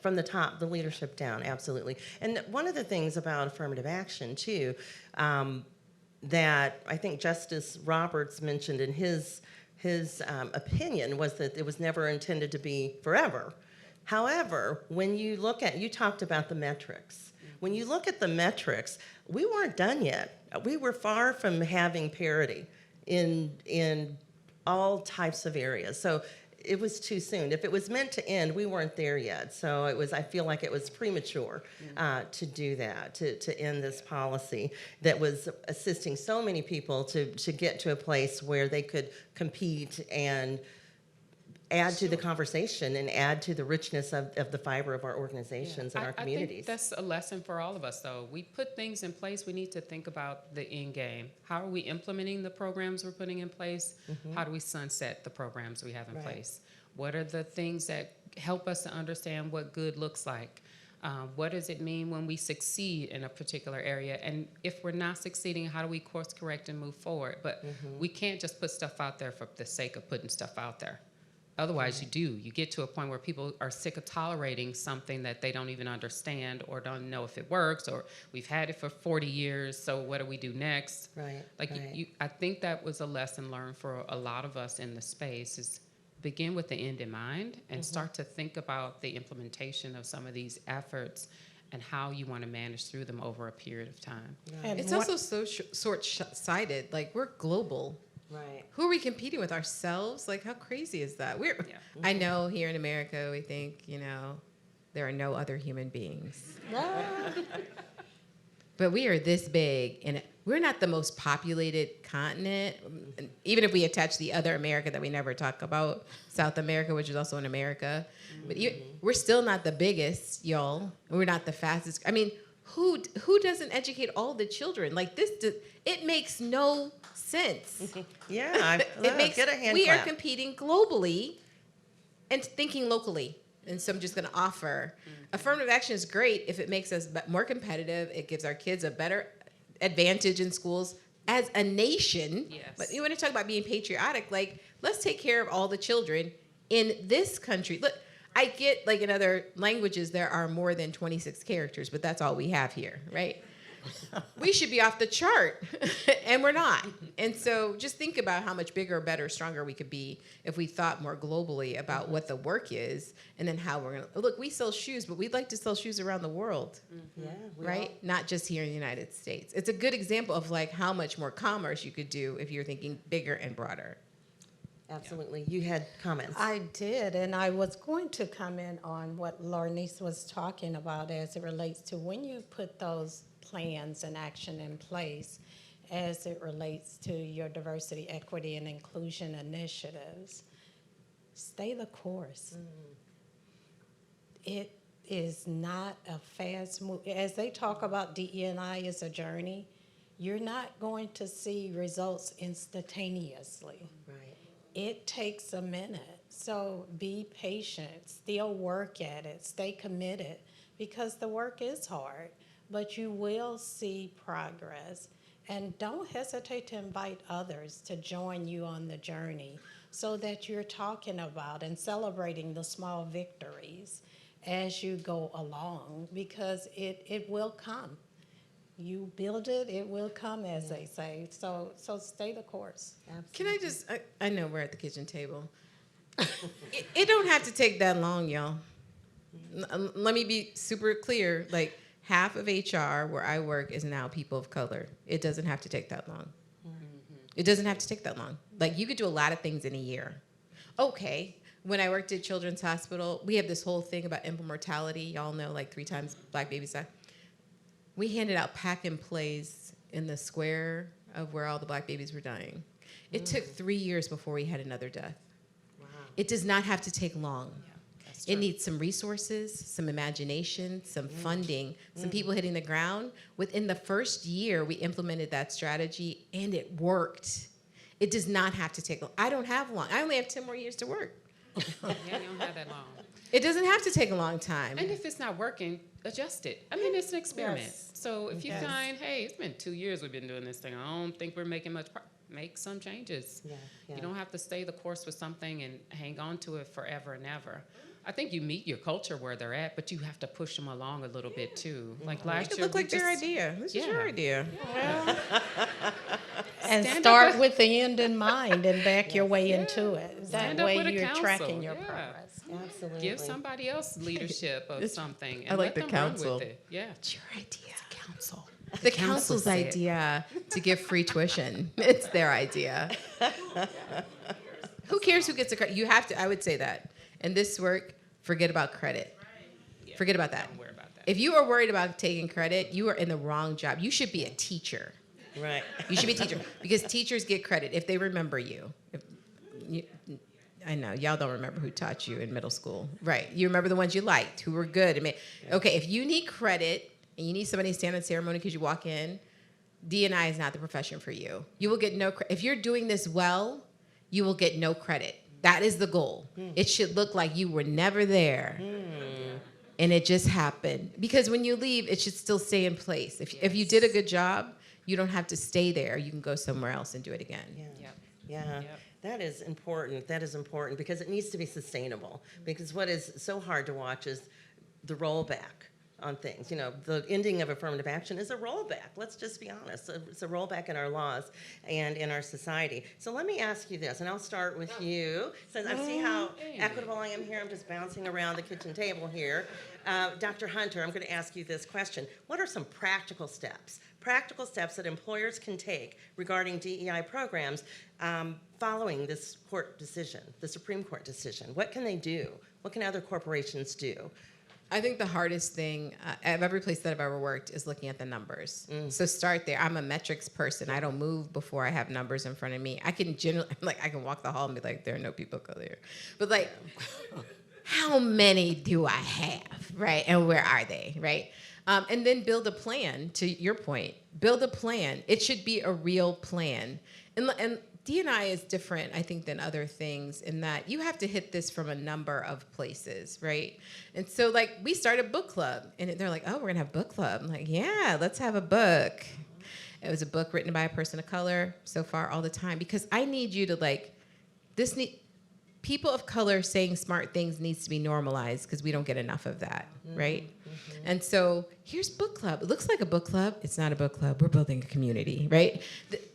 from the top, the leadership down, absolutely. And one of the things about affirmative action, too, that I think Justice Roberts mentioned in his opinion was that it was never intended to be forever. However, when you look at, you talked about the metrics. When you look at the metrics, we weren't done yet. We were far from having parity in all types of areas. So it was too soon. If it was meant to end, we weren't there yet. So I feel like it was premature to do that, to end this policy that was assisting so many people to get to a place where they could compete and add to the conversation and add to the richness of the fiber of our organizations and our communities. I think that's a lesson for all of us, though. We put things in place. We need to think about the end game. How are we implementing the programs we're putting in place? How do we sunset the programs we have in place? What are the things that help us to understand what good looks like? What does it mean when we succeed in a particular area? And if we're not succeeding, how do we course correct and move forward? But we can't just put stuff out there for the sake of putting stuff out there. Otherwise, you get to a point where people are sick of tolerating something that they don't even understand or don't know if it works, or we've had it for 40 years, so what do we do next? I think that was a lesson learned for a lot of us in the space, is begin with the end in mind and start to think about the implementation of some of these efforts and how you want to manage through them over a period of time. And it's also so short-sighted. Like, we're global. Right. Who are we competing with? Ourselves? Like, how crazy is that? I know here in America we think, there are no other human beings. But we are this big, and we're not the most populated continent. Even if we attach the other America that we never talk about, South America, which is also in America. But we're still not the biggest, y'all. We're not the fastest. I mean, who doesn't educate all the children? Like, it makes no sense. Get a hand we clap. are competing globally and thinking locally. And so I'm just going to offer. Affirmative action is great if it makes us more competitive. It gives our kids a better advantage in schools as a nation. Yes. But you want to talk about being patriotic, like, let's take care of all the children in this country. Look, I get, like, in other languages, there are more than 26 characters, but that's all we have here, right? We should be off the chart, and we're not. And so just think about how much bigger, better, stronger we could be if we thought more globally about what the work is and then how we're going to... Look, we sell shoes, but we'd like to sell shoes around the world, right? Not just here in the United States. It's a good example of, like, how much more commerce you could do if you're thinking bigger and broader. Absolutely. You had comments. I did, and I was going to comment on what Larnise was talking about as it relates to when you put those plans and action in place as it relates to your diversity, equity, and inclusion initiatives. Stay the course. It is not a fast move. As they talk about DE&I as a journey, you're not going to see results instantaneously. Right. It takes a minute. So be patient, still work at it, stay committed, because the work is hard, but you will see progress. And don't hesitate to invite others to join you on the journey so that you're talking about and celebrating the small victories as you go along, because it will come. You build it, it will come, as they say. So stay the course. Absolutely. Can I just... I know we're at the kitchen table. It don't have to take that long, y'all. Let me be super clear. Like, half of HR where I work is now people of color. It doesn't have to take that long. It doesn't have to take that long. Like, you could do a lot of things in a year. Okay, when I worked at Children's Hospital, we have this whole thing about infant mortality. Y'all know, like, 3 times black babies die. We handed out pack and plays in the square of where all the black babies were dying. It took 3 years before we had another death. Wow. It does not have to take long. It needs some resources, some imagination, some funding, some people hitting the ground. Within the first year, we implemented that strategy, and it worked. It does not have to take long. I don't have long. I only have 10 more years to work. Yeah, you don't have that long. It doesn't have to take a long time. And if it's not working, adjust it. I mean, it's an experiment. Yes. So if you Yes. find, hey, it's been 2 years we've been doing this thing, I don't think we're making much make some changes. Yeah, yeah. You don't have to stay the course with something and hang on to it forever and ever. I think you meet your culture where they're at, but you have to push them along a little bit too. Like last It year, looked like your idea. This is your idea. And Stand start up- with the end in mind and back your way Yeah. into it. That Stand up way with a you're council. tracking your Yeah. progress. Absolutely. Give somebody else leadership of something and I like let the them council. run with it. Yeah. It's your idea. Council. The council's said. idea to give free tuition. It's their idea. Who cares who gets a credit? You have to, I would say that. In this work, forget about credit. Yeah. Forget about that. Don't worry about that. If you are worried about taking credit, you are in the wrong job. You should be a teacher. Right. You should be a teacher because teachers get credit if they remember you. I know, y'all don't remember who taught you in middle school. Right. You remember the ones you liked, who were good. Okay, if you need credit and you need somebody to stand on ceremony because you walk in, D&I is not the profession for you. You will get no credit. If you're doing this well, you will get no credit. That is the goal. It should look like you were never there. And it just happened. Because when you leave, it should still stay in place. If you did a good job, you don't have to stay there. You can go somewhere else and do it again. Yeah. Yep. Yeah, Yep. that is important. That is important because it needs to be sustainable. Because what is so hard to watch is the rollback on things. You know, the ending of affirmative action is a rollback. Let's just be honest. It's a rollback in our laws and in our society. So let me ask you this, and I'll start with you. Since I see how equitable I am here, I'm just bouncing around the kitchen table here. Dr. Hunter, I'm going to ask you this question. What are some practical steps that employers can take regarding DEI programs following this court decision, the Supreme Court decision? What can they do? What can other corporations do? I think the hardest thing at every place that I've ever worked is looking at the numbers. So start there. I'm a metrics person. I don't move before I have numbers in front of me. I can I can walk the hall and be like, there are no people of color here. But like, how many do I have, right? And where are they, right? And then build a plan, to your point. Build a plan. It should be a real plan. And D&I is different, I think, than other things in that you have to hit this from a number of places, right? And so, like, we started book club, and they're like, oh, we're going to have book club. I'm like, yeah, let's have a book. It was a book written by a person of color so far all the time, because I need you to, like, people of color saying smart things needs to be normalized because we don't get enough of that, right? And so here's book club. It looks like a book club. It's not a book club. We're building a community, right?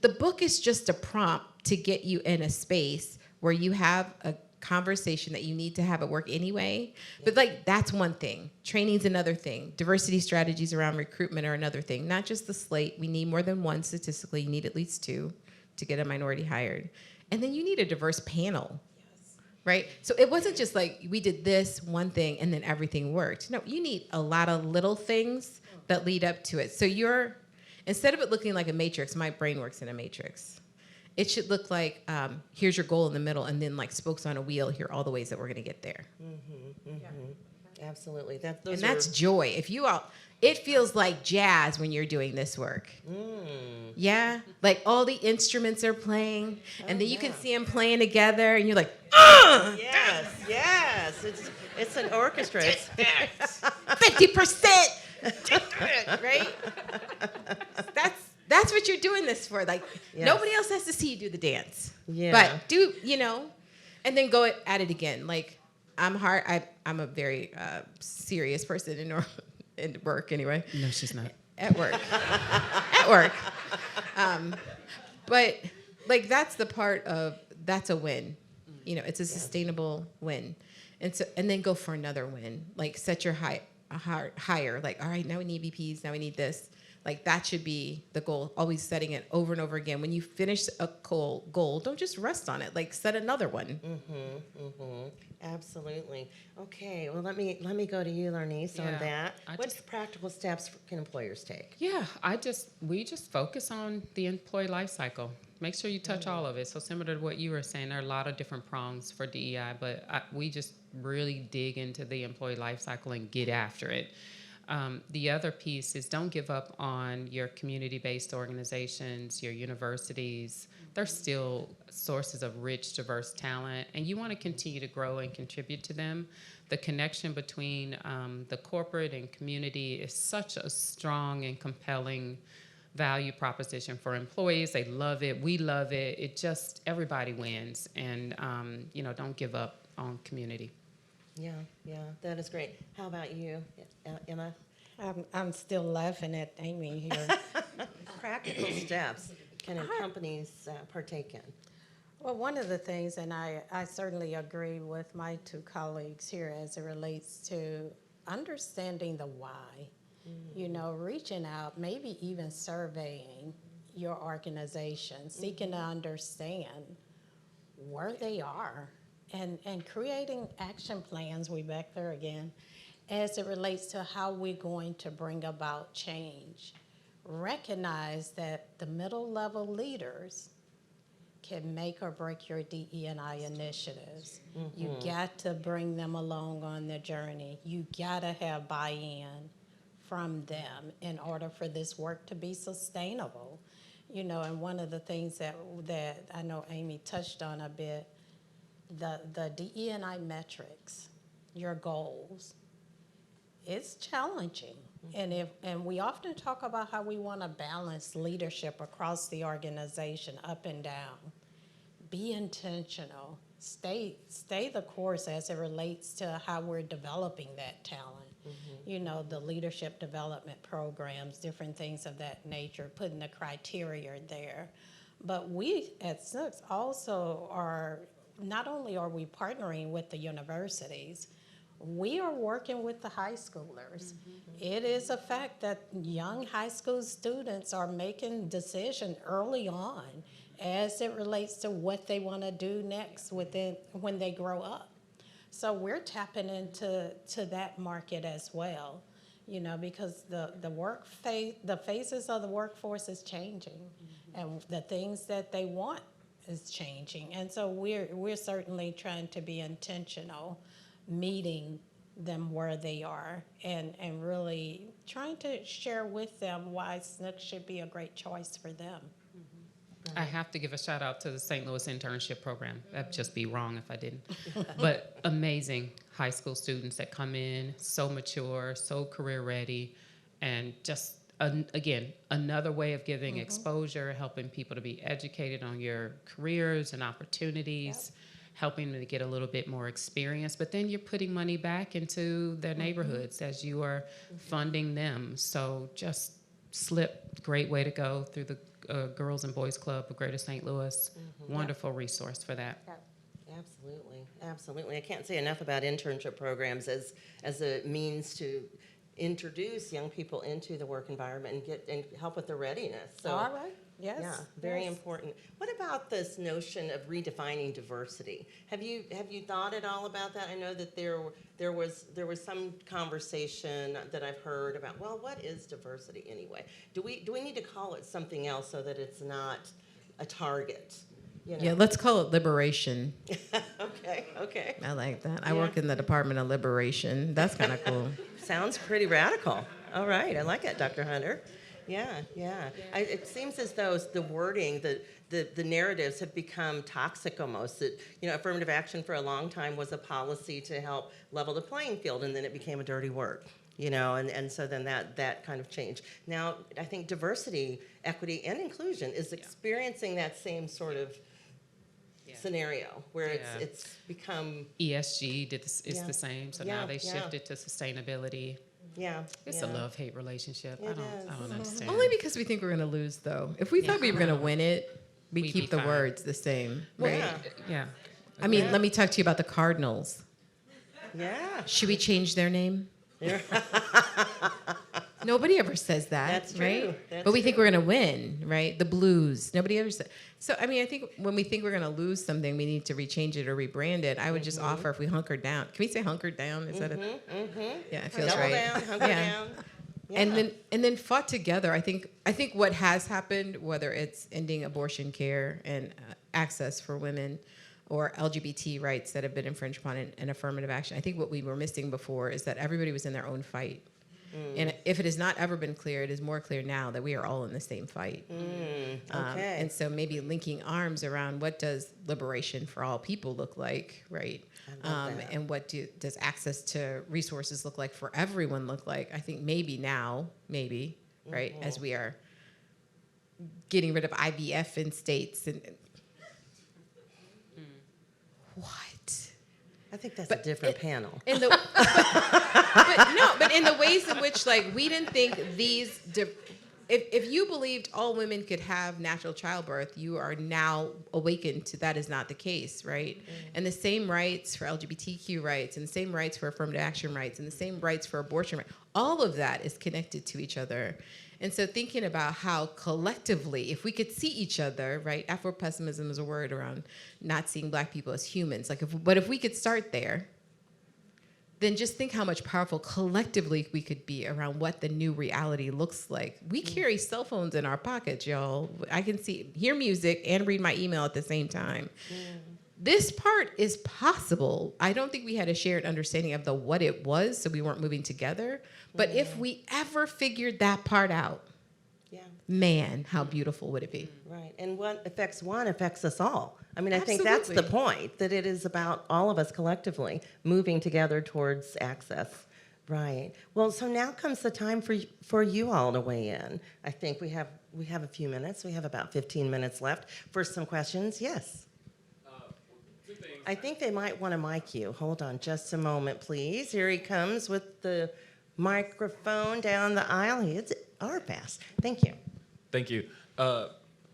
The book is just a prompt to get you in a space where you have a conversation that you need to have at work anyway. But like, that's one thing. Training's another thing. Diversity strategies around recruitment are another thing. Not just the slate. We need more than one statistically. You need at least 2 to get a minority hired. And then you need a diverse panel. Right? So it wasn't just like we did this one thing and then everything worked. No, you need a lot of little things that lead up to it. So instead of it looking like a matrix, my brain works in a matrix. It should look like, here's your goal in the middle, and then like spokes on a wheel, here are all the ways that we're gonna get there. Absolutely. That's joy. It feels like jazz when you're doing this work. Yeah? Like all the instruments are playing, and then you can see them playing together, and you're like, Yes. It's an orchestra. 50%. Right? That's what you're doing this for. Like, nobody else has to see you do the dance. Yeah. But and then go at it again. Like, I'm a very serious person in work anyway. No, she's not. At work. At work. But like, that's a win. It's a sustainable win. And then go for another win. Like, set your higher. Like, all right, now we need VPs, now we need this. Like, that should be the goal. Always setting it over and over again. When you finish a goal, don't just rest on it. Like, set another one. Absolutely. Okay. Well, let me go to you, Larnise, on that. What practical steps can employers take? Yeah, we just focus on the employee life cycle. Make sure you touch all of it. So similar to what you were saying, there are a lot of different prongs for DEI, but we just really dig into the employee life cycle and get after it. The other piece is don't give up on your community-based organizations, your universities. They're still sources of rich, diverse talent, and you want to continue to grow and contribute to them. The connection between the corporate and community is such a strong and compelling value proposition for employees. They love it. We love it. Everybody wins, and don't give up on community. Yeah, that is great. How about you, Emma? I'm still laughing at Amy here. Practical steps can companies partake in? Well, one of the things, and I certainly agree with my 2 colleagues here as it relates to understanding the why. Reaching out, maybe even surveying your organization, seeking to understand where they are, and creating action plans, we back there again, as it relates to how we're going to bring about change. Recognize that the middle level leaders can make or break your DE&I initiatives. You got to bring them along on the journey. You got to have buy-in from them in order for this work to be sustainable. And one of the things that I know Amy touched on a bit, the DE&I metrics, your goals, it's challenging. And we often talk about how we want to balance leadership across the organization, up and down. Be intentional. Stay the course as it relates to how we're developing that talent. The leadership development programs, different things of that nature, putting the criteria there. But we at Schnucks also not only are we partnering with the universities, we are working with the high schoolers. It is a fact that young high school students are making decisions early on as it relates to what they want to do next when they grow up. So we're tapping into that market as well, because the phases of the workforce is changing, and the things that they want is changing. And so we're certainly trying to be intentional, meeting them where they are, and really trying to share with them why Schnucks should be a great choice for them. I have to give a shout out to the St. Louis internship program. That'd just be wrong if I didn't. But amazing high school students that come in, so mature, so career ready, and just, again, another way of giving exposure, helping people to be educated on your careers and opportunities, helping them to get a little bit more experience. But then you're putting money back into their neighborhoods as you are funding them. So just SLIP, great way to go through the Girls and Boys Club of Greater St. Louis. Wonderful resource for that. Absolutely, absolutely. I can't say enough about internship programs as a means to introduce young people into the work environment and help with their readiness. So, All right. Yes. yeah, very yes. important. What about this notion of redefining diversity? Have you thought at all about that? I know that there was some conversation that I've heard about, well, what is diversity anyway? Do we need to call it something else so that it's not a target? You know? Yeah, let's call it liberation. Okay. I like that. I work in the Department of Liberation. That's kind of cool. Sounds pretty radical. All right, I like it, Dr. Hunter. Yeah. It seems as though the wording, the narratives have become toxic almost. That, affirmative action for a long time was a policy to help level the playing field, and then it became a dirty word. And so then that kind of changed. Now, I think diversity, equity, and inclusion is experiencing that same sort of scenario where it's become ESG is the same, so now they Yeah. shifted to sustainability. It's a love-hate relationship. I don't understand. Only because we think we're going to lose, though. If we thought we were going to win it, we'd We'd keep be the fine. words the same, right? Yeah. I mean, let me talk to you about the Cardinals. Yeah. Should we change their name? Nobody ever says that, That's true. right? That's But we think we're going to win, right? The Blues. Nobody ever said. So, I mean, I think when we think we're going to lose something, we need to rechange it or rebrand it. I would just offer if we hunkered down. Can we say hunkered down? Is that a? Yeah, it feels Double right. down, hunker down. Yeah. And then fought together. I think what has happened, whether it's ending abortion care and access for women, or LGBT rights that have been infringed upon in affirmative action, I think what we were missing before is that everybody was in their own fight. And if it has not ever been clear, it is more clear now that we are all in the same fight. Okay. And so maybe linking arms around what does liberation for all people look like, right? I love that. And what does access to resources look like for everyone look like? I think maybe now, right, as we are getting rid of IVF in states and what? I think that's a different panel. In the, but in the ways in which, like, we didn't think these. If you believed all women could have natural childbirth, you are now awakened to that is not the case, right? And the same rights for LGBTQ rights, and the same rights for affirmative action rights, and the same rights for abortion rights, all of that is connected to each other. And so thinking about how collectively, if we could see each other, right? Afro-pessimism is a word around not seeing Black people as humans. But if we could start there, then just think how much powerful collectively we could be around what the new reality looks like. We carry cell phones in our pockets, y'all. I can hear music and read my email at the same time. This part is possible. I don't think we had a shared understanding of what it was, so we weren't moving together. But if we ever figured that part out, man, how beautiful would it be? Right. And what affects one affects us all. I mean, I think that's the point, that it is about all of us collectively moving together towards access. Right. Well, so now comes the time for you all to weigh in. I think we have a few minutes. We have about 15 minutes left for some questions. Yes. I think they might want to mic you. Hold on just a moment, please. Here he comes with the microphone down the aisle. It's our pass. Thank you. Thank you.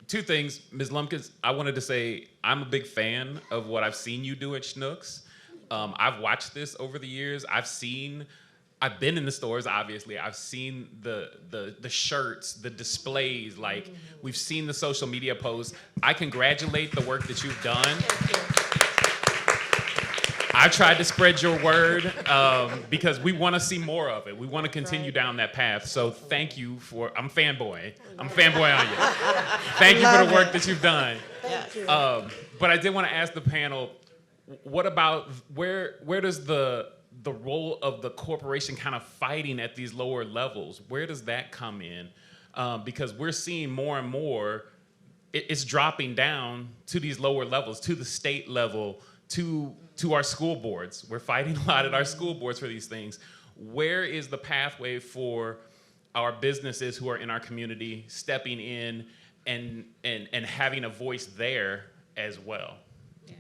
Two things, Ms. Lumpkins. I wanted to say I'm a big fan of what I've seen you do at Schnucks. I've watched this over the years. I've been in the stores, obviously. I've seen the shirts, the displays. Like, we've seen the social media posts. I congratulate the work that you've done. I tried to spread your word because we want to see more of it. We want to continue down that path. So thank you I'm fanboying on you. Thank you for the work that you've done. Thank you. But I did want to ask the panel, what about where does the role of the corporation kind of fighting at these lower levels, where does that come in? Because we're seeing more and more it's dropping down to these lower levels, to the state level, to our school boards. We're fighting a lot at our school boards for these things. Where is the pathway for our businesses who are in our community stepping in and having a voice there as well? Yeah.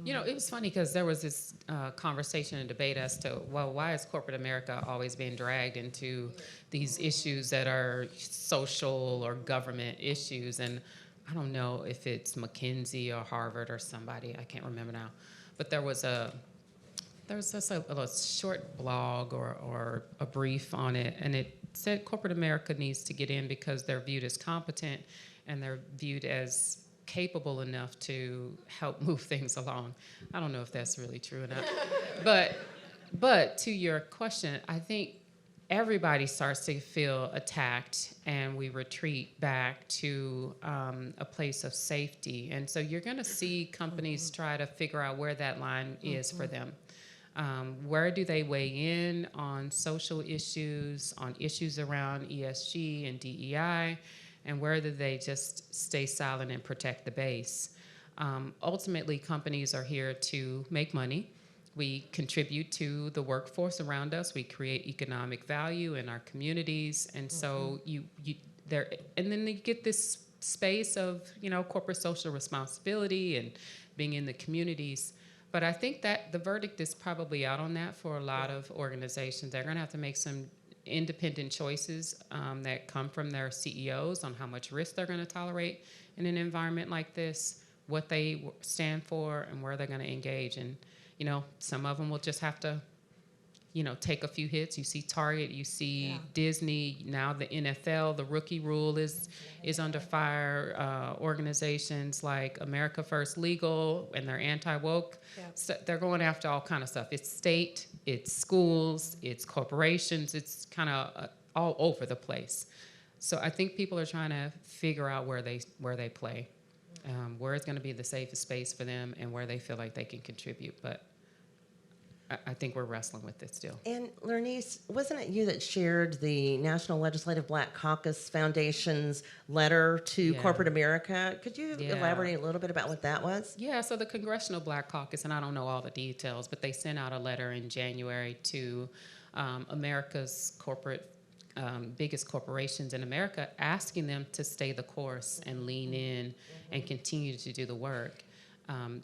You know, it was funny because there was this conversation and debate as to, well, why is corporate America always being dragged into these issues that are social or government issues? And I don't know if it's McKinsey or Harvard or somebody, I can't remember now, but there was just a short blog or a brief on it, and it said corporate America needs to get in because they're viewed as competent and they're viewed as capable enough to help move things along. I don't know if that's really true or not. But to your question, I think everybody starts to feel attacked and we retreat back to a place of safety. And so you're going to see companies try to figure out where that line is for them. Where do they weigh in on social issues, on issues around ESG and DEI, and where do they just stay silent and protect the base? Ultimately, companies are here to make money. We contribute to the workforce around us. We create economic value in our communities, and so and then you get this space of corporate social responsibility and being in the communities. But I think that the verdict is probably out on that for a lot of organizations. They're going to have to make some independent choices that come from their CEOs on how much risk they're going to tolerate in an environment like this, what they stand for, and where they're going to engage. And, some of them will just have to, take a few hits. You see Target, you see Disney, now the NFL, the rookie rule is under fire. Organizations like America First Legal, and they're anti-woke. So they're going after all kind of stuff. It's state, it's schools, it's corporations, it's kind of all over the place. So I think people are trying to figure out where they play, where it's going to be the safest space for them, and where they feel like they can contribute. But I think we're wrestling with it still. And Larnise, wasn't it you that shared the National Legislative Black Caucus Foundation's letter to corporate America? Could you elaborate a little bit about what that was? Yeah, so the Congressional Black Caucus, and I don't know all the details, but they sent out a letter in January to America's biggest corporations in America, asking them to stay the course and lean in and continue to do the work.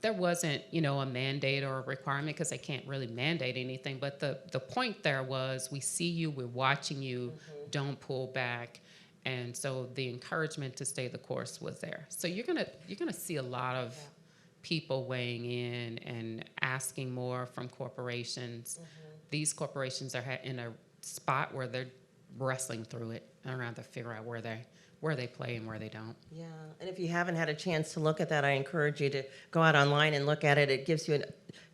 There wasn't, a mandate or a requirement because they can't really mandate anything. But the point there was, we see you, we're watching you, don't pull back. And so the encouragement to stay the course was there. So you're gonna see a lot of people weighing in and asking more from corporations. These corporations are in a spot where they're wrestling through it and around to figure out where they play and where they don't. Yeah, and if you haven't had a chance to look at that, I encourage you to go out online and look at it. It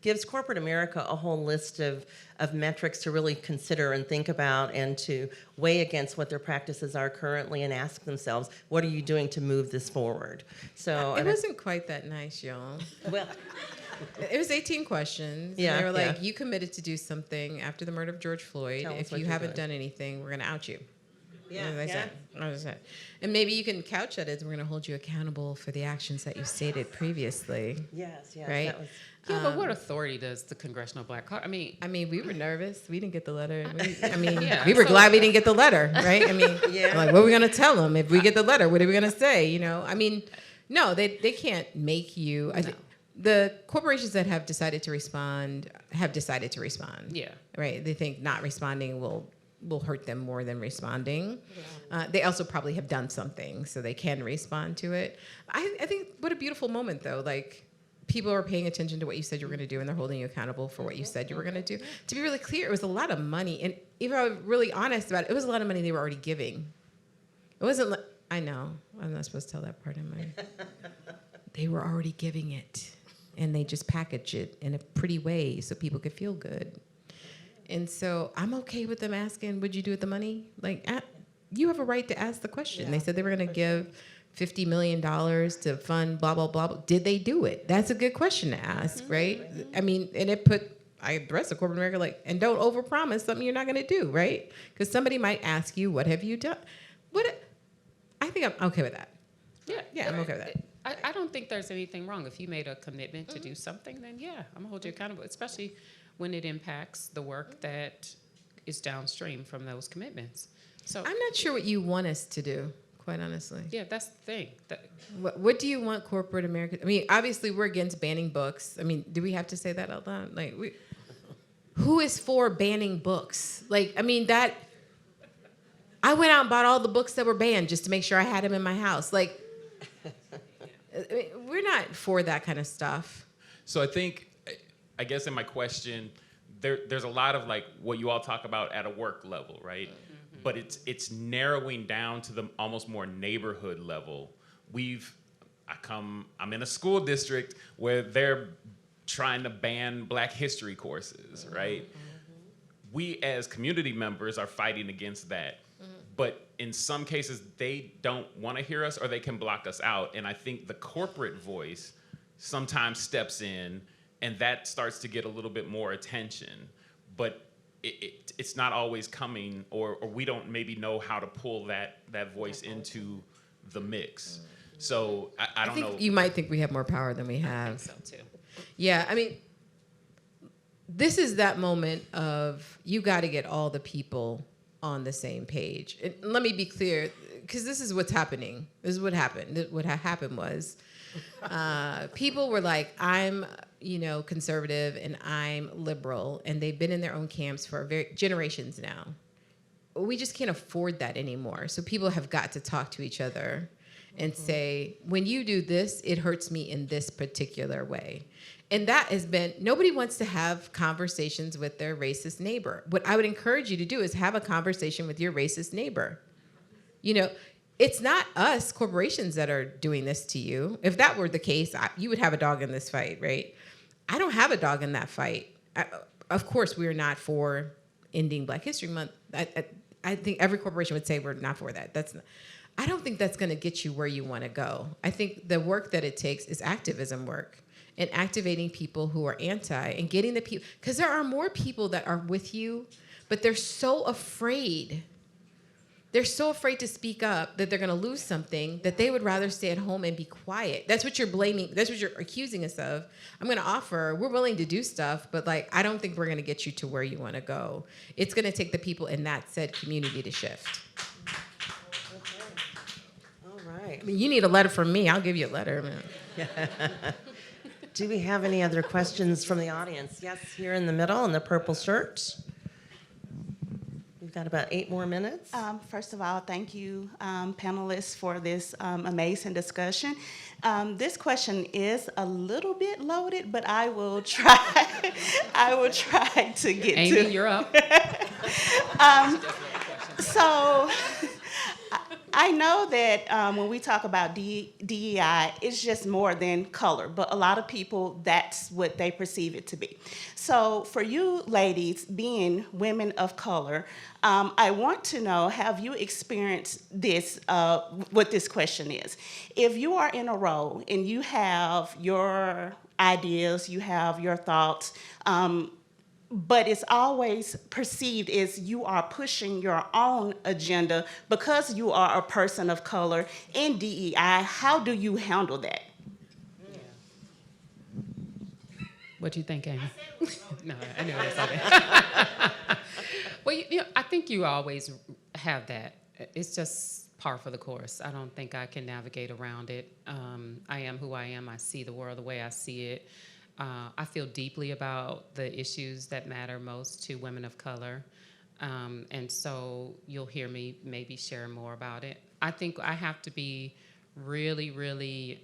gives corporate America a whole list of metrics to really consider and think about and to weigh against what their practices are currently and ask themselves, what are you doing to move this forward? So it wasn't quite that nice, y'all. Well, it was 18 questions. Yeah, and they were like, you committed to do something after the murder of George Floyd. If you haven't done anything, we're going to out you. Yeah, said. And maybe you can couch it as we're going to hold you accountable for the actions that you stated previously. Yes. Right? But what authority does the Congressional Black Caucus? I mean, we were nervous. We didn't get the letter. We were glad we didn't get the letter, right? Like, what are we going to tell them if we get the letter? What are we going to say? No, they can't make you. I think the corporations that have decided to respond have decided to respond. Yeah. Right? They think not responding will hurt them more than responding. They also probably have done something so they can respond to it. I think what a beautiful moment, though. Like, people are paying attention to what you said you were going to do, and they're holding you accountable for what you said you were going to do. To be really clear, it was a lot of money. And if I was really honest about it, it was a lot of money they were already giving. It wasn't like, I know, I'm not supposed to tell that part of mine. They were already giving it, and they just packaged it in a pretty way so people could feel good. And so I'm okay with them asking, would you do with the money? Like, you have a right to ask the question. Yeah, they said they were going to give $50 million to fund blah, blah, blah. Did they do it? That's a good question to ask, right? And it put the rest of corporate America and don't overpromise something you're not going to do, right? Because somebody might ask you, what have you done? I think I'm okay with that. Yeah, I'm okay with that. I don't think there's anything wrong. If you made a commitment to do something, then yeah, I'm gonna hold you accountable, especially when it impacts the work that is downstream from those commitments. So I'm not sure what you want us to do, quite honestly. yeah, that's the thing. What do you want corporate America? I mean, obviously we're against banning books. I mean, do we have to say that out loud? Like, who is for banning books? Like, I mean, I went out and bought all the books that were banned just to make sure I had them in my house. Like, I mean, we're not for that kind of stuff. So I guess in my question, there's a lot of like what you all talk about at a work level, right? Mm-hmm. But it's narrowing down to the almost more neighborhood level. I'm in a school district where they're trying to ban Black history courses, right? Mm-hmm. We as community members are fighting against that. Mm-hmm. But in some cases, they don't want to hear us or they can block us out. And I think the corporate voice sometimes steps in and that starts to get a little bit more attention. But it's not always coming, or we don't maybe know how to pull that voice into the mix. So I don't know. You might think we have more power than we have. I think so too. Yeah, I mean, this is that moment of you got to get all the people on the same page. And let me be clear, because this is what's happening. This is what happened. What happened was people were like, I'm, conservative and I'm liberal, and they've been in their own camps for generations now. We just can't afford that anymore. So people have got to talk to each other and say, when you do this, it hurts me in this particular way. And that has been, nobody wants to have conversations with their racist neighbor. What I would encourage you to do is have a conversation with your racist neighbor. It's not us, corporations, that are doing this to you. If that were the case, you would have a dog in this fight, right? I don't have a dog in that fight. Of course, we are not for ending Black History Month. I think every corporation would say we're not for that. I don't think that's going to get you where you want to go. I think the work that it takes is activism work and activating people who are anti and getting the people, because there are more people that are with you, but they're so afraid. They're so afraid to speak up that they're going to lose something that they would rather stay at home and be quiet. That's what you're blaming. That's what you're accusing us of. I'm going to offer. We're willing to do stuff, but I don't think we're going to get you to where you want to go. It's going to take the people in that said community to shift. All right. I mean, you need a letter from me. I'll give you a letter, man. Do we have any other questions from the audience? Yes, here in the middle in the purple shirt. We've got about 8 more minutes. First of all, thank you, panelists, for this amazing discussion. This question is a little bit loaded, but I will try. I will try to get to. Amy, you're up. So I know that when we talk about DEI, it's just more than color, but a lot of people, that's what they perceive it to be. So for you ladies, being women of color, I want to know, have you experienced this, what this question is? If you are in a role and you have your ideas, you have your thoughts, but it's always perceived as you are pushing your own agenda because you are a person of color in DEI. How do you handle that? What do you think, Amy? No, I knew what I said. Well, I think you always have that. It's just par for the course. I don't think I can navigate around it. I am who I am. I see the world the way I see it. I feel deeply about the issues that matter most to women of color. And so you'll hear me maybe share more about it. I think I have to be really, really,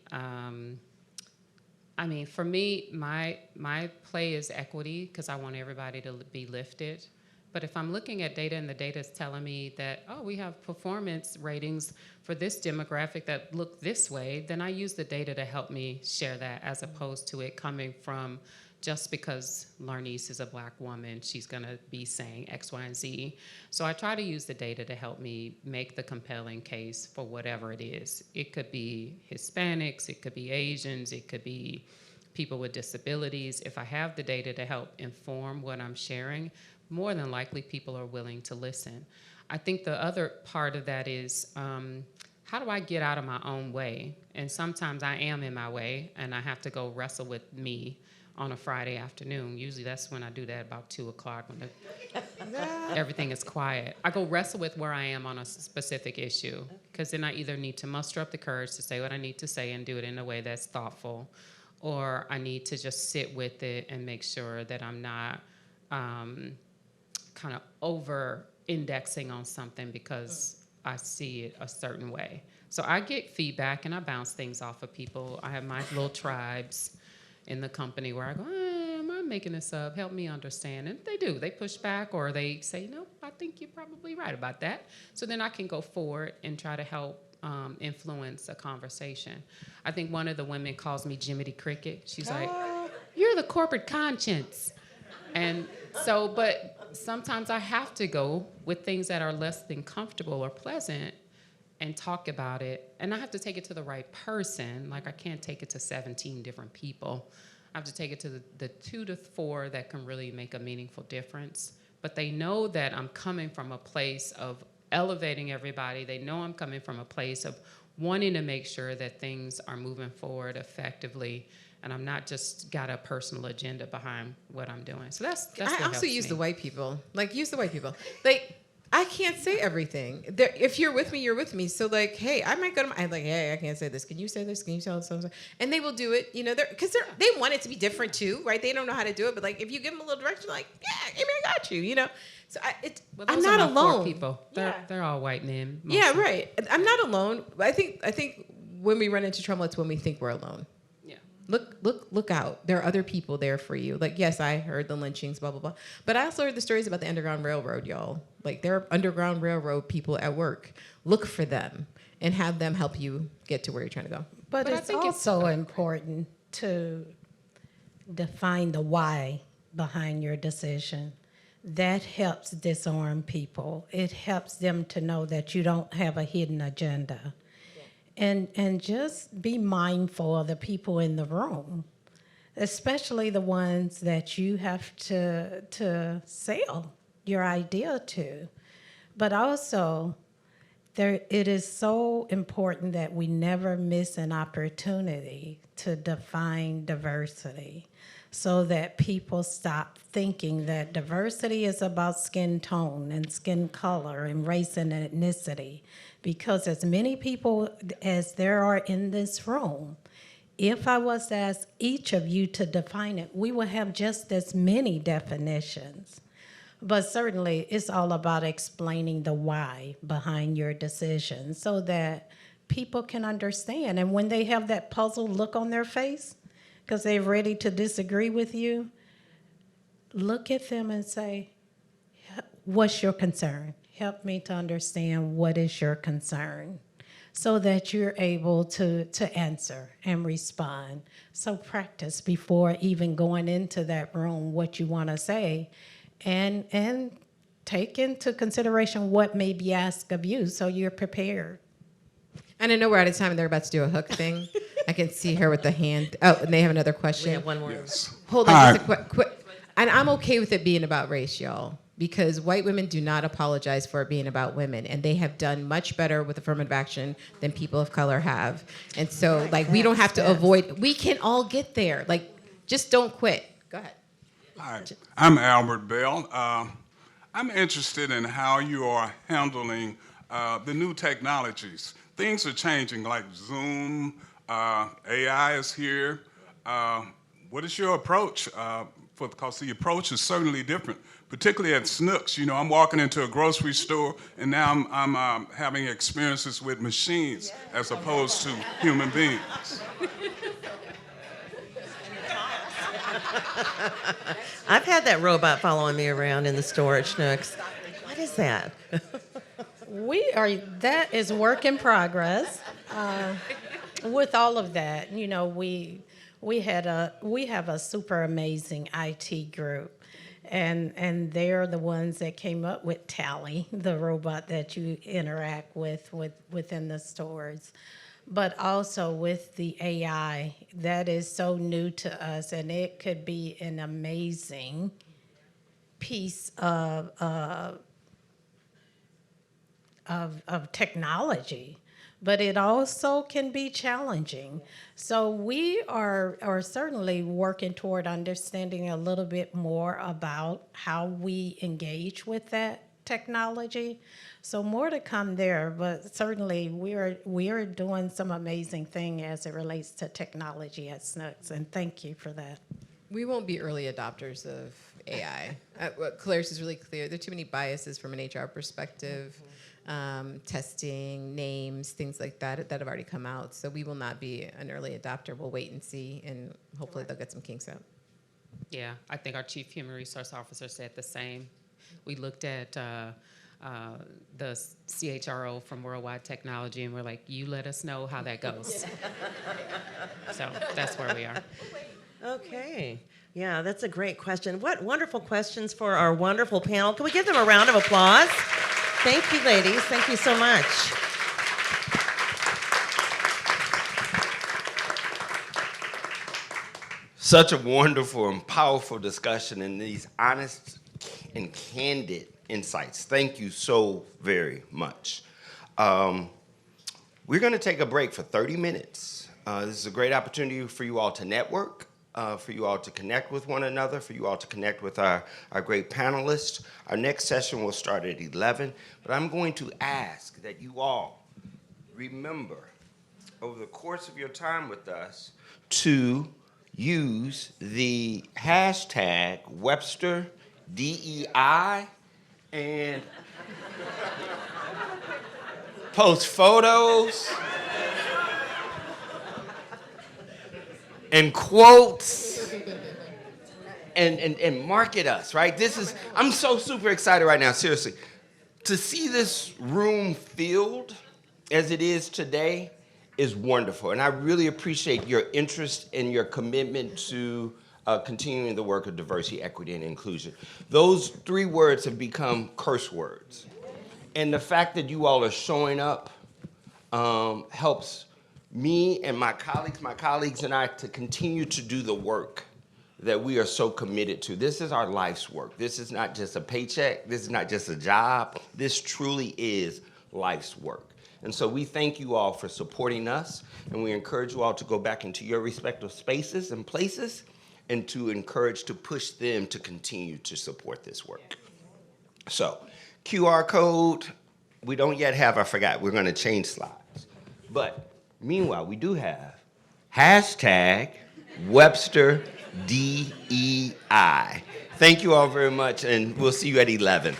for me, my play is equity because I want everybody to be lifted. But if I'm looking at data and the data is telling me that, we have performance ratings for this demographic that look this way, then I use the data to help me share that as opposed to it coming from just because Larnise is a Black woman, she's gonna be saying X, Y, and Z. So I try to use the data to help me make the compelling case for whatever it is. It could be Hispanics, it could be Asians, it could be people with disabilities. If I have the data to help inform what I'm sharing, more than likely people are willing to listen. I think the other part of that is how do I get out of my own way? And sometimes I am in my way, and I have to go wrestle with me on a Friday afternoon. Usually that's when I do that, about 2 o'clock, when everything is quiet. I go wrestle with where I am on a specific issue, because then I either need to muster up the courage to say what I need to say and do it in a way that's thoughtful, or I need to just sit with it and make sure that I'm not kind of over-indexing on something because I see it a certain way. So I get feedback and I bounce things off of people. I have my little tribes in the company where I go, am I making this up? Help me understand. And they do. They push back, or they say, no, I think you're probably right about that. So then I can go forward and try to help influence a conversation. I think one of the women calls me Jiminy Cricket. She's like, you're the corporate conscience. And so, but sometimes I have to go with things that are less than comfortable or pleasant and talk about it. And I have to take it to the right person. Like, I can't take it to 17 different people. I have to take it to the 2 to 4 that can really make a meaningful difference. But they know that I'm coming from a place of elevating everybody. They know I'm coming from a place of wanting to make sure that things are moving forward effectively, and I'm not just got a personal agenda behind what I'm doing. So that's what I also use me. the white people. Like, use the white people. Like, I can't say everything. If you're with me, you're with me. So, like, hey, I might go to my, I'm like, hey, I can't say this. Can you say this? Can you tell so? And they will do it, you know, because they want it to be different too, right? They don't know how to do it, but like, if you give them a little direction, like, yeah, Amy, I got you, you know. So I'm those not are my alone. 4 people. They're all white men. Mostly. Yeah, right. I'm not alone. I think when we run into trouble, it's when we think we're alone. Yeah. Look out. There are other people there for you. Like, yes, I heard the lynchings, blah, blah, blah. But I also heard the stories about the Underground Railroad, y'all. Like, there are Underground Railroad people at work. Look for them and have them help you get to where you're trying to go. But it's also important to define the why behind your decision. That helps disarm people. It helps them to know that you don't have a hidden agenda. And just be mindful of the people in the room, especially the ones that you have to sell your idea to. But also, it is so important that we never miss an opportunity to define diversity, so that people stop thinking that diversity is about skin tone and skin color and race and ethnicity. Because as many people as there are in this room, if I was to ask each of you to define it, we will have just as many definitions. But certainly it's all about explaining the why behind your decision so that people can understand. And when they have that puzzled look on their face, because they're ready to disagree with you, look at them and say, what's your concern? Help me to understand what is your concern, so that you're able to answer and respond. So practice before even going into that room what you want to say, and take into consideration what may be asked of you so you're prepared. And I know we're out of time and they're about to do a hook thing. I can see her with the hand. Oh, and they have another question. We have one more. Yes. Hold on, Hi. just a quick. And I'm okay with it being about race, y'all, because white women do not apologize for it being about women, and they have done much better with affirmative action than people of color have. And so, like, we don't have to avoid. We can all get there. Like, just don't quit. Go ahead. Hi, I'm Albert Bell. I'm interested in how you are handling the new technologies. Things are changing, like Zoom, AI is here. What is your approach? Because the approach is certainly different, particularly at Schnucks. You know, I'm walking into a grocery store, and now I'm having experiences with machines as opposed to human beings. I've had that robot following me around in the store at Schnucks. What is that? That is work in progress. With all of that, you know, we have a super amazing IT group, and they're the ones that came up with Tally, the robot that you interact with within the stores. But also with the AI, that is so new to us, and it could be an amazing piece of technology. but it also can be challenging. So we are certainly working toward understanding a little bit more about how we engage with that technology. So more to come there, but certainly we are doing some amazing thing as it relates to technology at Schnucks, and thank you for that. We won't be early adopters of AI. What Caleres is really clear. There are too many biases from an HR perspective, testing, names, things like that have already come out. So we will not be an early adopter. We'll wait and see, and hopefully they'll get some kinks out. Yeah, I think our chief human resource officer said the same. We looked at the CHRO from Worldwide Technology, and we're like, you let us know how that goes. So that's where we are. Okay. Yeah, that's a great question. What wonderful questions for our wonderful panel. Can we give them a round of applause? Thank you, ladies. Thank you so much. Such a wonderful and powerful discussion and these honest and candid insights. Thank you so very much. We're going to take a break for 30 minutes. This is a great opportunity for you all to network, for you all to connect with one another, for you all to connect with our great panelists. Our next session will start at 11, but I'm going to ask that you all remember over the course of your time with us to use the hashtag Webster DEI and post photos and quotes and market us, right? I'm so super excited right now, seriously. To see this room filled as it is today is wonderful. And I really appreciate your interest and your commitment to continuing the work of diversity, equity, and inclusion. Those 3 words have become curse words. And the fact that you all are showing up helps me and my colleagues and I to continue to do the work that we are so committed to. This is our life's work. This is not just a paycheck. This is not just a job. This truly is life's work. And so we thank you all for supporting us, and we encourage you all to go back into your respective spaces and places and to encourage to push them to continue to support this work. So QR code, we don't yet have, I forgot, we're going to change slides. But meanwhile, we do have hashtag Webster DEI. Thank you all very much, and we'll see you at 11.